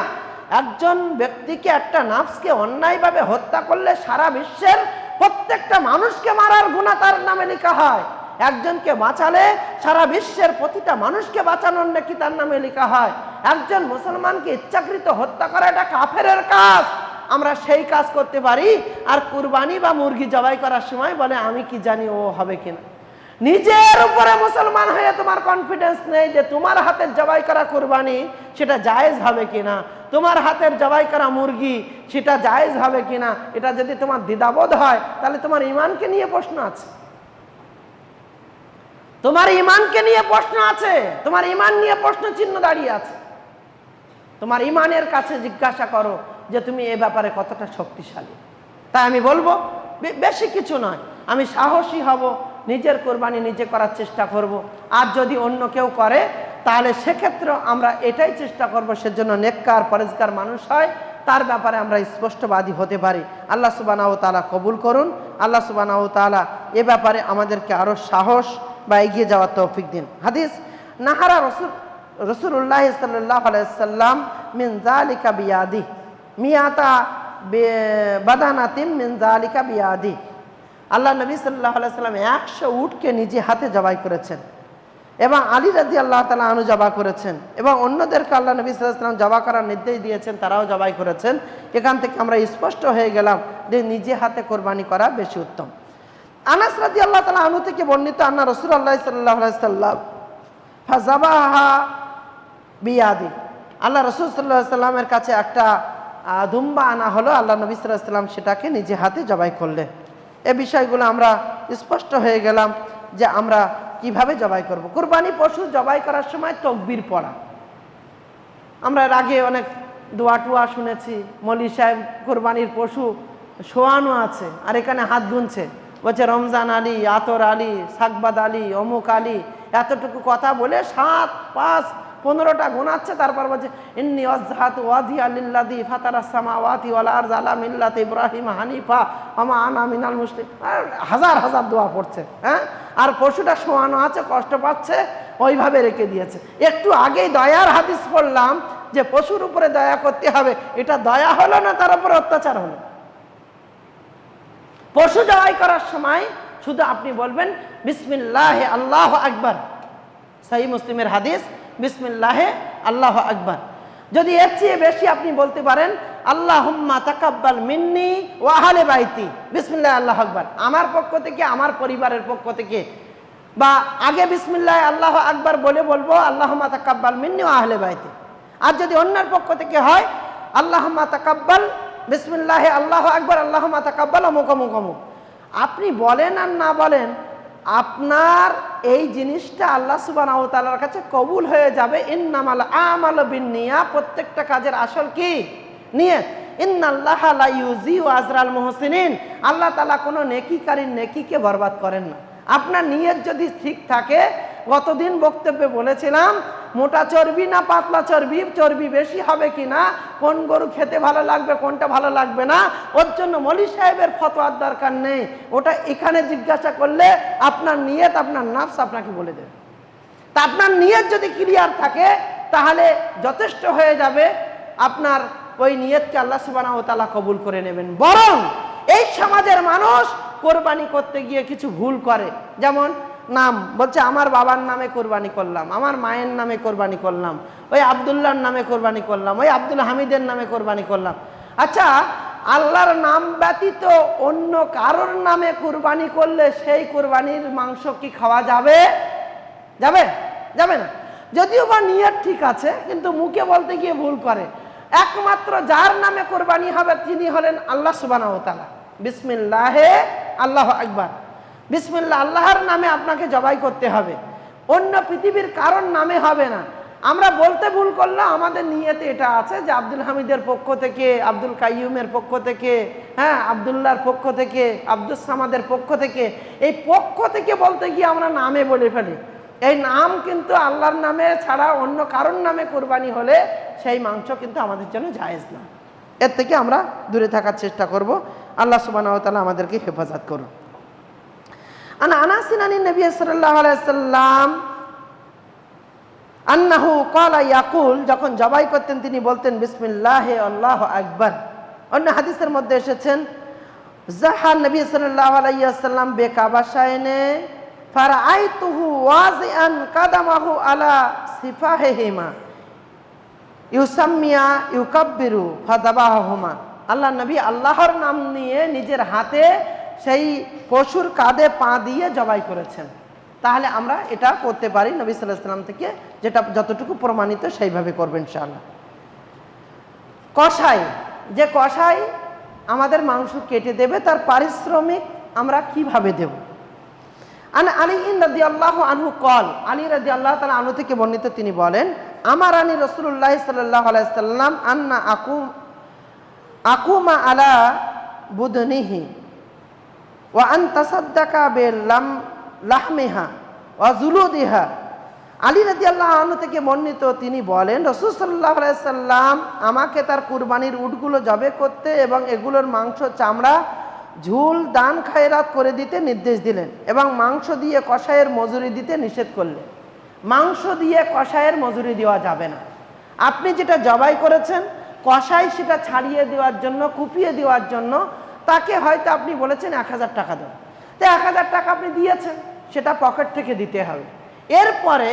একজন ব্যক্তিকে, একটা নাফসকে অন্যায়ভাবে হত্যা করলে সারা বিশ্বের প্রত্যেকটা মানুষকে মারার গুনাহ তার নামে লেখা হয়। একজনকে বাঁচালে সারা বিশ্বের প্রতিটা মানুষকে বাঁচানোর নাকি তার নামে লেখা হয়। একজন মুসলমানকে ইচ্ছাকৃত হত্যা করা এটা কাফেরের কাজ। আমরা সেই কাজ করতে পারি, আর কুরবানি বা মুরগি জবাই করার সময় বলে আমি কি জানি ও হবে কিনা। নিজের উপরে মুসলমান হয়ে তোমার কনফিডেন্স নেই যে তোমার হাতের জবাই করা কুরবানি সেটা জায়েজ হবে কিনা, তোমার হাতের জবাই করা মুরগি সেটা জায়েজ হবে কিনা, এটা যদি তোমার দ্বিধাবোধ হয়, তাহলে তোমার ঈমানকে নিয়ে প্রশ্ন আছে। তোমার ঈমানকে নিয়ে প্রশ্ন আছে, তোমার ঈমান নিয়ে প্রশ্ন চিহ্ন দাঁড়িয়ে আছে। তোমার ঈমানের কাছে জিজ্ঞাসা করো যে তুমি এ ব্যাপারে কতটা শক্তিশালী। তাই আমি বলবো বেশি কিছু নয়, আমি সাহসী হব, নিজের কোরবানি নিজে করার চেষ্টা করব। আর যদি অন্য কেউ করে তাহলে সেক্ষেত্রে আমরা এটাই চেষ্টা করব সেজন্য নেককার পরেজগার মানুষ হয়, তার ব্যাপারে আমরা স্পষ্টবাদী হতে পারি। আল্লাহ সুবহানাহু ওয়া তাআলা কবুল করুন। আল্লাহ সুবহানাহু ওয়া তাআলা এ ব্যাপারে আমাদেরকে আরও সাহস বা এগিয়ে যাওয়ার তৌফিক দিন। হাদিস নাহারা রাসূলুল্লাহ সাল্লাল্লাহু আলাইহি ওয়াসাল্লাম মিন যালিকা বিয়াদি মিয়াতা বাদানাতিন মিন যালিকা বিয়াদি। আল্লাহ নবী সাল্লাল্লাহু আলাইহি ওয়াসাল্লাম 100 উটকে নিজে হাতে জবাই করেছেন, এবং আলী রাদিয়াল্লাহু তাআলা আনহু জবাই করেছেন, এবং অন্যদেরকে আল্লাহ নবী সাল্লাল্লাহু আলাইহি ওয়াসাল্লাম জবাই করার নির্দেশ দিয়েছেন, তারাও জবাই করেছেন। এখান থেকে আমরা স্পষ্ট হয়ে গেলাম যে নিজে হাতে কোরবানি করা বেশি উত্তম। আনাস রাদিয়াল্লাহু তাআলা আনহু থেকে বর্ণিত, আন্না রাসূলুল্লাহ সাল্লাল্লাহু আলাইহি ওয়াসাল্লাম ফাযাবাহা বিয়াদি। আল্লাহ রাসূল সাল্লাল্লাহু আলাইহি ওয়াসাল্লামের কাছে একটা দুম্বা আনা হলো, আল্লাহ নবী সাল্লাল্লাহু আলাইহি ওয়াসাল্লাম সেটাকে নিজে হাতে জবাই করলেন। এই বিষয়গুলো আমরা স্পষ্ট হয়ে গেলাম যে আমরা কিভাবে জবাই করব। কুরবানি পশু জবাই করার সময় তাকবীর পড়া, আমরা এর আগে অনেক দোয়া টুয়া শুনেছি। মৌলী সাহেব কুরবানির পশু শোয়ানো আছে, আর এখানে হাত গুনছে, বলছে রমজান আলী, আতর আলী, সাকবাদ আলী, অমুক আলী, এতটুকু কথা বলে 7, 5, 15টা গোনাচ্ছে। তারপর বলছে ইন্নী ওয়াজহাতু ওয়াজহিয়া লিল্লাযী ফাতারাস সামাওয়াতি ওয়াল আরযা আলা মিল্লাতি ইব্রাহিম হানিফা ওয়া মা আনা মিনাল মুশরিক। হাজার হাজার দোয়া পড়ছে। হ্যাঁ, আর পশুটা শোয়ানো আছে, কষ্ট পাচ্ছে, ওইভাবে রেখে দিয়েছে। একটু আগেই দয়ার হাদিস পড়লাম যে পশুর উপরে দয়া করতে হবে, এটা দয়া হলো না, তার উপরে অত্যাচার হলো। পশু জবাই করার সময় শুধু আপনি বলবেন বিসমিল্লাহে আল্লাহু আকবার, সহিহ মুসলিমের হাদিস, বিসমিল্লাহে আল্লাহু আকবার। যদি এর চেয়ে বেশি আপনি বলতে পারেন আল্লাহুম্মা তাকাব্বাল মিন্নি ওয়া আহলে বাইতি, বিসমিল্লাহ আল্লাহু আকবার, আমার পক্ষ থেকে, আমার পরিবারের পক্ষ থেকে। বা আগে বিসমিল্লাহ আল্লাহু আকবার বলে বলবো আল্লাহুম্মা তাকাব্বাল মিন্নি ওয়া আহলে বাইতি। আর যদি অন্যের পক্ষ থেকে হয় আল্লাহুম্মা তাকাব্বাল বিসমিল্লাহে আল্লাহু আকবার আল্লাহুম্মা তাকাব্বাল অমুক অমুক অমুক। আপনি বলেন আর না বলেন, আপনার এই জিনিসটা আল্লাহ সুবহানাহু ওয়া তাআলার কাছে কবুল হয়ে যাবে। ইন্নামাল আমালু বিন্নিয়াত, প্রত্যেকটা কাজের আসল কি? নিয়ত। ইন্নাল্লাহা লা ইউযিউ আজরাল মুহসিনিন, আল্লাহ তাআলা কোনো নেকিকারীর নেকিকে বরবাদ করেন না। আপনার নিয়ত যদি ঠিক থাকে, গতদিন বক্তব্যে বলেছিলাম মোটা চর্বি না পাতলা চর্বি, চর্বি বেশি হবে কি না, কোন গরু খেতে ভালো লাগবে কোনটা ভালো লাগবে না, ওর জন্য মৌলভী সাহেবের ফতোয়ার দরকার নেই। ওটা এখানে জিজ্ঞাসা করলে আপনার নিয়ত, আপনার নাফস আপনাকে বলে দেবে। তা আপনার নিয়ত যদি ক্লিয়ার থাকে তাহলে যথেষ্ট হয়ে যাবে, আপনার ওই নিয়তকে আল্লাহ সুবহানাহু ওয়া তাআলা কবুল করে নেবেন। বরং এই সমাজের মানুষ কোরবানি করতে গিয়ে কিছু ভুল করে, যেমন নাম বলছে আমার বাবার নামে কোরবানি করলাম, আমার মায়ের নামে কোরবানি করলাম, ওই আব্দুল্লাহর নামে কোরবানি করলাম, ওই আব্দুল হামিদের নামে কোরবানি করলাম। আচ্ছা, আল্লাহর নাম ব্যতীত অন্য কারোর নামে কোরবানি করলে সেই কোরবানির মাংস কি খাওয়া যাবে? যাবে? যাবে না। যদিও বা নিয়ত ঠিক আছে, কিন্তু মুখে বলতে গিয়ে ভুল করে। একমাত্র যার নামে কোরবানি হবে তিনি হলেন আল্লাহ সুবহানাহু ওয়া তাআলা। বিসমিল্লাহে আল্লাহু আকবার, বিসমিল্লাহ, আল্লাহর নামে আপনাকে জবাই করতে হবে, অন্য পৃথিবীর কারোর নামে হবে না। আমরা বলতে ভুল করলে আমাদের নিয়তে এটা আছে যে আব্দুল হামিদের পক্ষ থেকে, আব্দুল কাইয়ুমের পক্ষ থেকে, হ্যাঁ আব্দুল্লাহর পক্ষ থেকে, আব্দুস সামাদের পক্ষ থেকে, এই পক্ষ থেকে বলতে গিয়ে আমরা নামে বলে ফেলি। এই নাম কিন্তু আল্লাহর নামে ছাড়া অন্য কারোর নামে কোরবানি হলে সেই মাংস কিন্তু আমাদের জন্য জায়েজ না। এর থেকে আমরা দূরে থাকার চেষ্টা করব। আল্লাহ সুবহানাহু ওয়া তাআলা আমাদেরকে হেফাজত করুন। আনাস আন নবী সাল্লাল্লাহু আলাইহি ওয়াসাল্লাম আন্নাহু ক্বালা ইয়াকুল, যখন জবাই করতেন তিনি বলতেন বিসমিল্লাহে আল্লাহু আকবার। অন্য হাদিসের মধ্যে এসেছেন জাহান নবী সাল্লাল্লাহু আলাইহি ওয়াসাল্লাম বেকাবাশায়নে ফারাআইতুহু ওয়াজিআন কাদামাহু আলা সিফাহিহিমা ইউসাম্মিয়া ইউকাব্বিরু ফাযাবাহুমা। আল্লাহ নবী আল্লাহর নাম নিয়ে নিজের হাতে সেই পশুর কাঁধে পা দিয়ে জবাই করেছেন। তাহলে আমরা এটা করতে পারি নবী সাল্লাল্লাহু আলাইহি ওয়াসাল্লাম থেকে, যেটা যতটুকু প্রমাণিত সেইভাবে করবেন ইনশাআল্লাহ। কসাই, যে কসাই আমাদের মাংস কেটে দেবে তার পারিশ্রমিক আমরা কিভাবে দেব? আলী রাদিয়াল্লাহু আনহু কল, আলী রাদিয়াল্লাহু তাআলা আনহু থেকে বর্ণিত, তিনি বলেন আমার আনী রাসূলুল্লাহ সাল্লাল্লাহু আলাইহি ওয়াসাল্লাম আন্না আকুমা আলা বুদনিহি ওয়া আন তাসাদ্দাকা বিলাম লাহমিহা ওয়া জুলুদিহা। আলী রাদিয়াল্লাহু আনহু থেকে বর্ণিত, তিনি বলেন রাসূল সাল্লাল্লাহু আলাইহি ওয়াসাল্লাম আমাকে তার কুরবানির উটগুলো জবে করতে এবং এগুলোর মাংস, চামড়া, ঝুল দান খায়রাত করে দিতে নির্দেশ দিলেন এবং মাংস দিয়ে কসাইয়ের মজুরি দিতে নিষেধ করলেন। মাংস দিয়ে কসাইয়ের মজুরি দেওয়া যাবে না। আপনি যেটা জবাই করেছেন কসাই সেটা ছাড়িয়ে দেওয়ার জন্য, কুপিয়ে দেওয়ার জন্য তাকে হয়তো আপনি বলেছেন 1000 টাকা দেন, তো 1000 টাকা আপনি দিয়েছেন, সেটা পকেট থেকে দিতে হবে। এরপরে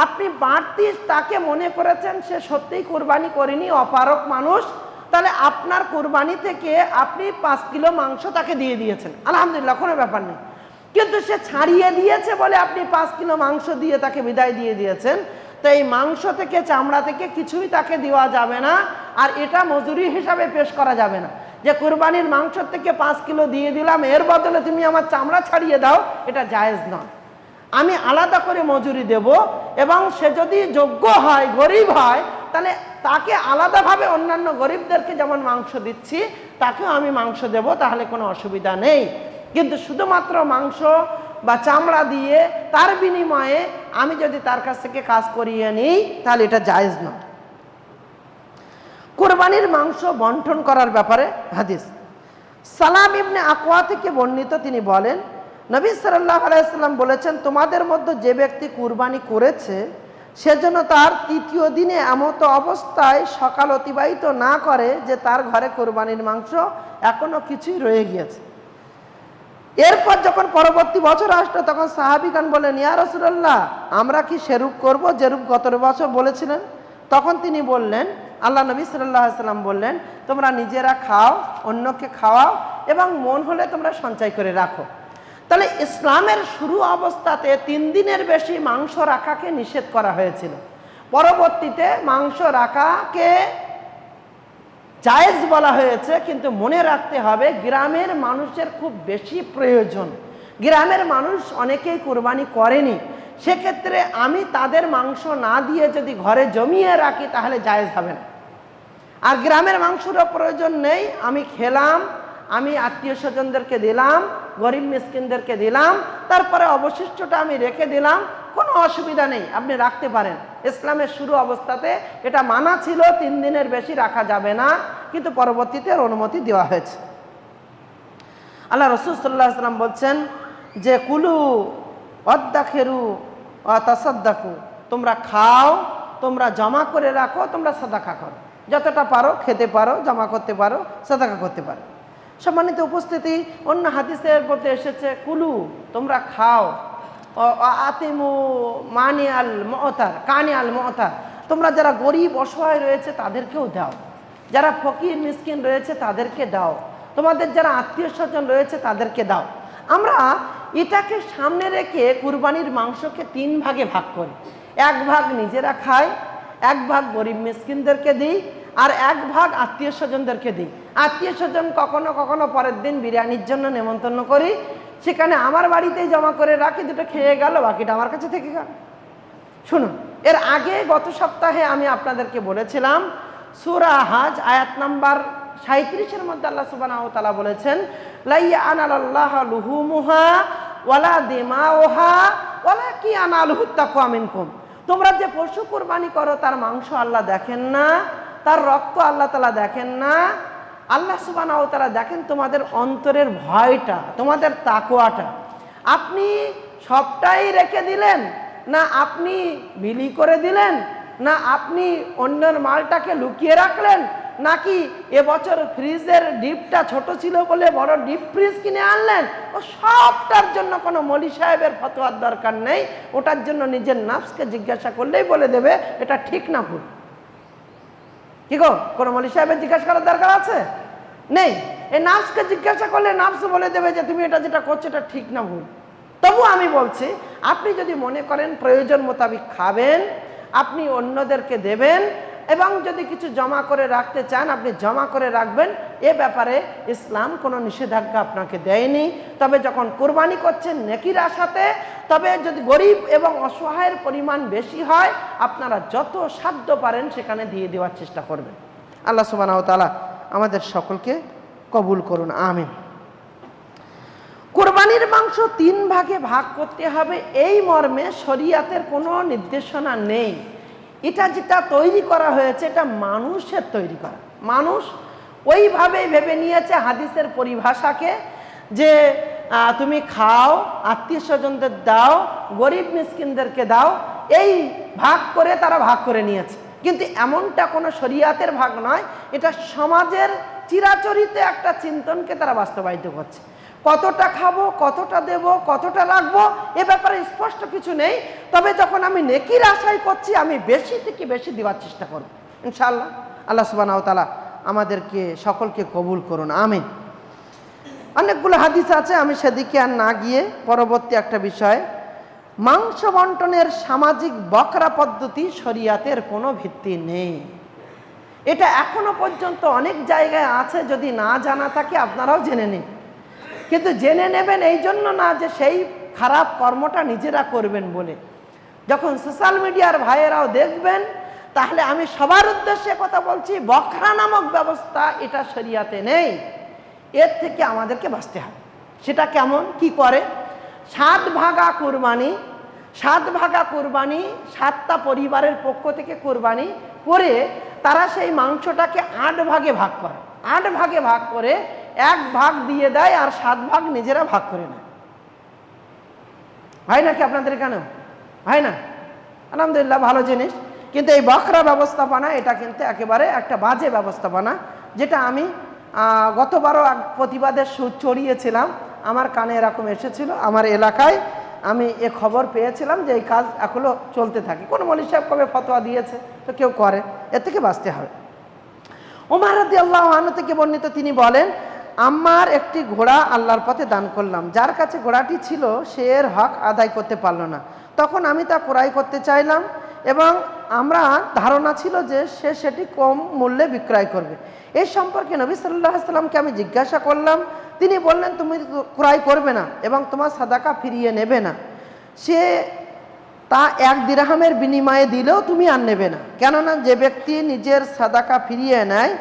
আপনি বাড়তি তাকে মনে করেছেন সে সত্যিই কোরবানি করেনি, অপারক মানুষ, তাহলে আপনার কোরবানি থেকে আপনি 5 কিলো মাংস তাকে দিয়ে দিয়েছেন, আলহামদুলিল্লাহ, কোনো ব্যাপার নেই। কিন্তু সে ছাড়িয়ে দিয়েছে বলে আপনি 5 কিলো মাংস দিয়ে তাকে বিদায় দিয়ে দিয়েছেন, তো এই মাংস থেকে, চামড়া থেকে কিছুই তাকে দেওয়া যাবে না। আর এটা মজুরি হিসাবে পেশ করা যাবে না যে কোরবানির মাংস থেকে 5 কিলো দিয়ে দিলাম, এর বদলে তুমি আমার চামড়া ছাড়িয়ে দাও, এটা জায়েজ নয়। আমি আলাদা করে মজুরি দেব এবং সে যদি যোগ্য হয়, গরিব হয়, তাহলে তাকে আলাদাভাবে অন্যান্য গরিবদেরকে যেমন মাংস দিচ্ছি তাকেও আমি মাংস দেব, তাহলে কোনো অসুবিধা নেই। কিন্তু শুধুমাত্র মাংস বা চামড়া দিয়ে তার বিনিময়ে আমি যদি তার কাছ থেকে কাজ করিয়ে নিই তাহলে এটা জায়েজ নয়। কুরবানির মাংস বন্টন করার ব্যাপারে হাদিস সালাম ইবনে আকওয়া থেকে বর্ণিত, তিনি বলেন নবী সাল্লাল্লাহু আলাইহি ওয়াসাল্লাম বলেছেন তোমাদের মধ্যে যে ব্যক্তি কুরবানি করেছে সেজন্য তার ৩য় দিনে এমত অবস্থায় সকাল অতিবাহিত না করে যে তার ঘরে কুরবানির মাংস এখনো কিছুই রয়ে গিয়েছে। এরপর যখন পরবর্তী বছর আসলো তখন সাহাবীগণ বলেন ইয়া রাসূলুল্লাহ আমরা কি সেরূপ করব যেরূপ গত বছর বলেছিলেন? তখন তিনি বললেন, আল্লাহ নবী সাল্লাল্লাহু আলাইহি ওয়াসাল্লাম বললেন তোমরা নিজেরা খাও, অন্যকে খাওয়াও এবং মন হলে তোমরা সঞ্চয় করে রাখো। তাহলে ইসলামের শুরু অবস্থাতে 3 দিনের বেশি মাংস রাখাকে নিষেধ করা হয়েছিল। পরবর্তীতে মাংস রাখাকে জায়েজ বলা হয়েছে, কিন্তু মনে রাখতে হবে গ্রামের মানুষের খুব বেশি প্রয়োজন। গ্রামের মানুষ অনেকেই কুরবানি করেনি, সেক্ষেত্রে আমি তাদের মাংস না দিয়ে যদি ঘরে জমিয়ে রাখি তাহলে জায়েজ হবে না। আর গ্রামের মাংসেরও প্রয়োজন নেই, আমি খেলাম, আমি আত্মীয় স্বজনদেরকে দিলাম, গরিব মিসকিনদেরকে দিলাম, তারপরে অবশিষ্টটা আমি রেখে দিলাম, কোনো অসুবিধা নেই, আপনি রাখতে পারেন। ইসলামের শুরু অবস্থাতে এটা মানা ছিল, 3 দিনের বেশি রাখা যাবে না, কিন্তু পরবর্তীতে অনুমতি দেওয়া হয়েছে। আল্লাহ রাসূল সাল্লাল্লাহু আলাইহি ওয়াসাল্লাম বলছেন যে কুলু ওয়াদ্দাখিরু ওয়া তাসাদ্দাকু, তোমরা খাও, তোমরা জমা করে রাখো, তোমরা সাদাকা করো, যতটা পারো খেতে পারো, জমা করতে পারো, সাদাকা করতে পারো। সম্মানিত উপস্থিতি, অন্য হাদিসের মধ্যে এসেছে কুলু, তোমরা খাও, আতিমু মানি আল মুতার কানি আল মুতার, তোমরা যারা গরিব অসহায় রয়েছে তাদেরকেও দাও, যারা ফকির মিসকিন রয়েছে তাদেরকে দাও, তোমাদের যারা আত্মীয় স্বজন রয়েছে তাদেরকে দাও। আমরা এটাকে সামনে রেখে কুরবানির মাংসকে 3 ভাগে ভাগ করি। 1 ভাগ নিজেরা খাই, 1 ভাগ গরিব মিসকিনদেরকে দিই, আর 1 ভাগ আত্মীয় স্বজনদেরকে দিই। আত্মীয় স্বজন কখনো কখনো পরের দিন বিরিয়ানির জন্য নেমন্তন্ন করি, সেখানে আমার বাড়িতেই জমা করে রাখি, দুটো খেয়ে গেল, বাকিটা আমার কাছে থেকে গেল। শুনুন, এর আগে গত সপ্তাহে আমি আপনাদেরকে বলেছিলাম সূরা হাজ আয়াত নাম্বার 37-এর মধ্যে আল্লাহ সুবহানাহু ওয়া তাআলা বলেছেন লা ইয়ানালাল্লাহু লুহুমুহা ওয়ালা দিমাউহা ওয়ালাকিন ইয়ানালুহু তাকওয়া মিনকুম। তোমরা যে পশু কুরবানি করো তার মাংস আল্লাহ দেখেন না, তার রক্ত আল্লাহ তাআলা দেখেন না, আল্লাহ সুবহানাহু ওয়া তাআলা দেখেন তোমাদের অন্তরের ভয়টা, তোমাদের তাকওয়াটা। আপনি সবটাই রেখে দিলেন না, আপনি বিলি করে দিলেন না, আপনি অন্যের মালটাকে লুকিয়ে রাখলেন, নাকি এবছর ফ্রিজের ডিপটা ছোট ছিল বলে বড় ডিপ ফ্রিজ কিনে আনলেন, ও সবটার জন্য কোনো মৌলী সাহেবের ফতোয়ার দরকার নেই। ওটার জন্য নিজের নাফসকে জিজ্ঞাসা করলেই বলে দেবে এটা ঠিক না ভুল। কি গো, কোনো মৌলী সাহেবের জিজ্ঞাসা করার দরকার আছে? নেই। এই নাফসকে জিজ্ঞাসা করলে নাফস বলে দেবে যে তুমি এটা যেটা করছো এটা ঠিক না ভুল। তবু আমি বলছি, আপনি যদি মনে করেন প্রয়োজন মোতাবেক খাবেন, আপনি অন্যদেরকে দেবেন, এবং যদি কিছু জমা করে রাখতে চান আপনি জমা করে রাখবেন, এ ব্যাপারে ইসলাম কোনো নিষেধাজ্ঞা আপনাকে দেয়নি। তবে যখন কুরবানি করছেন নেকির আশাতে, তবে যদি গরিব এবং অসহায়ের পরিমাণ বেশি হয়, আপনারা যত সাধ্য পারেন সেখানে দিয়ে দেওয়ার চেষ্টা করবেন। আল্লাহ সুবহানাহু ওয়া তাআলা আমাদের সকলকে কবুল করুন, আমিন। কুরবানির মাংস 3 ভাগে ভাগ করতে হবে এই মর্মে শরীয়তের কোনো নির্দেশনা নেই। এটা যেটা তৈরি করা হয়েছে এটা মানুষের তৈরি করা। মানুষ ওইভাবেই ভেবে নিয়েছে হাদিসের পরিভাষাকে, যে তুমি খাও, আত্মীয় স্বজনদের দাও, গরিব মিসকিনদেরকে দাও, এই ভাগ করে তারা ভাগ করে নিয়েছে। কিন্তু এমনটা কোনো শরীয়তের ভাগ নয়, এটা সমাজের চিরাচরিত একটা চিন্তনকে তারা বাস্তবায়িত করছে। কতটা খাবো, কতটা দেব, কতটা রাখবো, এ ব্যাপারে স্পষ্ট কিছু নেই। তবে যখন আমি নেকির আশায় করছি, আমি বেশি থেকে বেশি দেওয়ার চেষ্টা করব ইনশাআল্লাহ। আল্লাহ সুবহানাহু ওয়া তাআলা আমাদেরকে সকলকে কবুল করুন, আমিন। অনেকগুলো হাদিস আছে, আমি সেদিকে আর না গিয়ে পরবর্তী একটা বিষয়, মাংস বন্টনের সামাজিক বকরা পদ্ধতি শরীয়তের কোনো ভিত্তি নেই। এটা এখনো পর্যন্ত অনেক জায়গায় আছে, যদি না জানা থাকে আপনারাও জেনে নিন। কিন্তু জেনে নেবেন এই জন্য না যে সেই খারাপ কর্মটা নিজেরা করবেন বলে। যখন সোশ্যাল মিডিয়ার ভাইয়েরাও দেখবেন, তাহলে আমি সবার উদ্দেশ্যে কথা বলছি, বকরা নামক ব্যবস্থা এটা শরীয়তে নেই। এর থেকে আমাদেরকে বাঁচতে হবে। সেটা কেমন, কি করে? 7 ভাগা কুরবানি, 7 ভাগা কুরবানি, 7টা পরিবারের পক্ষ থেকে কুরবানি করে তারা সেই মাংসটাকে 8 ভাগে ভাগ করে। 8 ভাগে ভাগ করে 1 ভাগ দিয়ে দেয়, আর 7 ভাগ নিজেরা ভাগ করে নেয়। হয় নাকি আপনাদের এখানেও? হয় না? আলহামদুলিল্লাহ, ভালো জিনিস। কিন্তু এই বকরা ব্যবস্থাপনা এটা কিন্তু একেবারে একটা বাজে ব্যবস্থাপনা, যেটা আমি গতবারও প্রতিবাদের সুর চড়িয়েছিলাম। আমার কানে এরকম এসেছিল, আমার এলাকায় আমি এ খবর পেয়েছিলাম যে এই কাজ এখনো চলতে থাকে। কোনো মৌলভী সাহেব কবে ফতোয়া দিয়েছে, তো কেউ করে, এর থেকে বাঁচতে হবে। ওমর রাদিয়াল্লাহু আনহু থেকে বর্ণিত, তিনি বলেন, আমার একটি ঘোড়া আল্লাহর পথে দান করলাম, যার কাছে ঘোড়াটি ছিল সে এর হক আদায় করতে পারল না। তখন আমি তা ক্রয় করতে চাইলাম, এবং আমরা ধারণা ছিল যে সে সেটি কম মূল্যে বিক্রয় করবে। এই সম্পর্কে নবী সাল্লাল্লাহু আলাইহি ওয়াসাল্লামকে আমি জিজ্ঞাসা করলাম। তিনি বললেন, তুমি ক্রয় করবে না এবং তোমার সাদাকা ফিরিয়ে নেবে না। সে তা 1 দিরহামের বিনিময়ে দিলেও তুমি আর নেবে না, কেননা যে ব্যক্তি নিজের সাদাকা ফিরিয়ে নেয়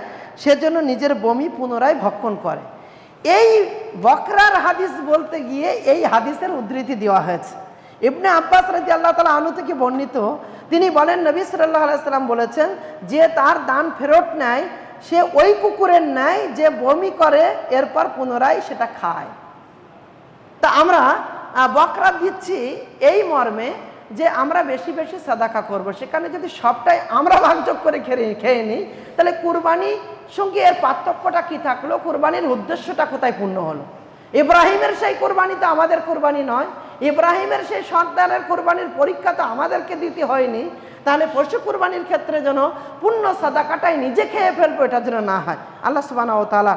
সেজন্য নিজের বমি পুনরায় ভক্ষণ করে। এই বকরার হাদিস বলতে গিয়ে এই হাদিসের উদ্ধৃতি দেওয়া হয়েছে। ইবনে আব্বাস রাদিয়াল্লাহু তাআলা আনহু থেকে বর্ণিত, তিনি বলেন নবী সাল্লাল্লাহু আলাইহি সাল্লাম বলেছেন, যে তার দান ফেরত নেয় সে ওই কুকুরের ন্যায় যে বমি করে এরপর পুনরায় সেটা খায়। তা আমরা বকরা দিচ্ছি এই মর্মে যে আমরা বেশি বেশি সাদাকা করব। সেখানে যদি সবটাই আমরা ভাগযোগ করে খেয়ে নিই, তাহলে কুরবানির সঙ্গে এর পার্থক্যটা কি থাকলো? কুরবানির উদ্দেশ্যটা কোথায় পূর্ণ হলো? ইব্রাহিমের সেই কুরবানি তো আমাদের কুরবানি নয়, ইব্রাহিমের সেই সন্তানের কুরবানির পরীক্ষা তো আমাদেরকে দিতে হয়নি। তাহলে পশু কুরবানির ক্ষেত্রে যেন পূর্ণ সাদাকাটাই নিজে খেয়ে ফেলবো, এটা যেন না হয়। আল্লাহ সুবহানাহু ওয়া তাআলা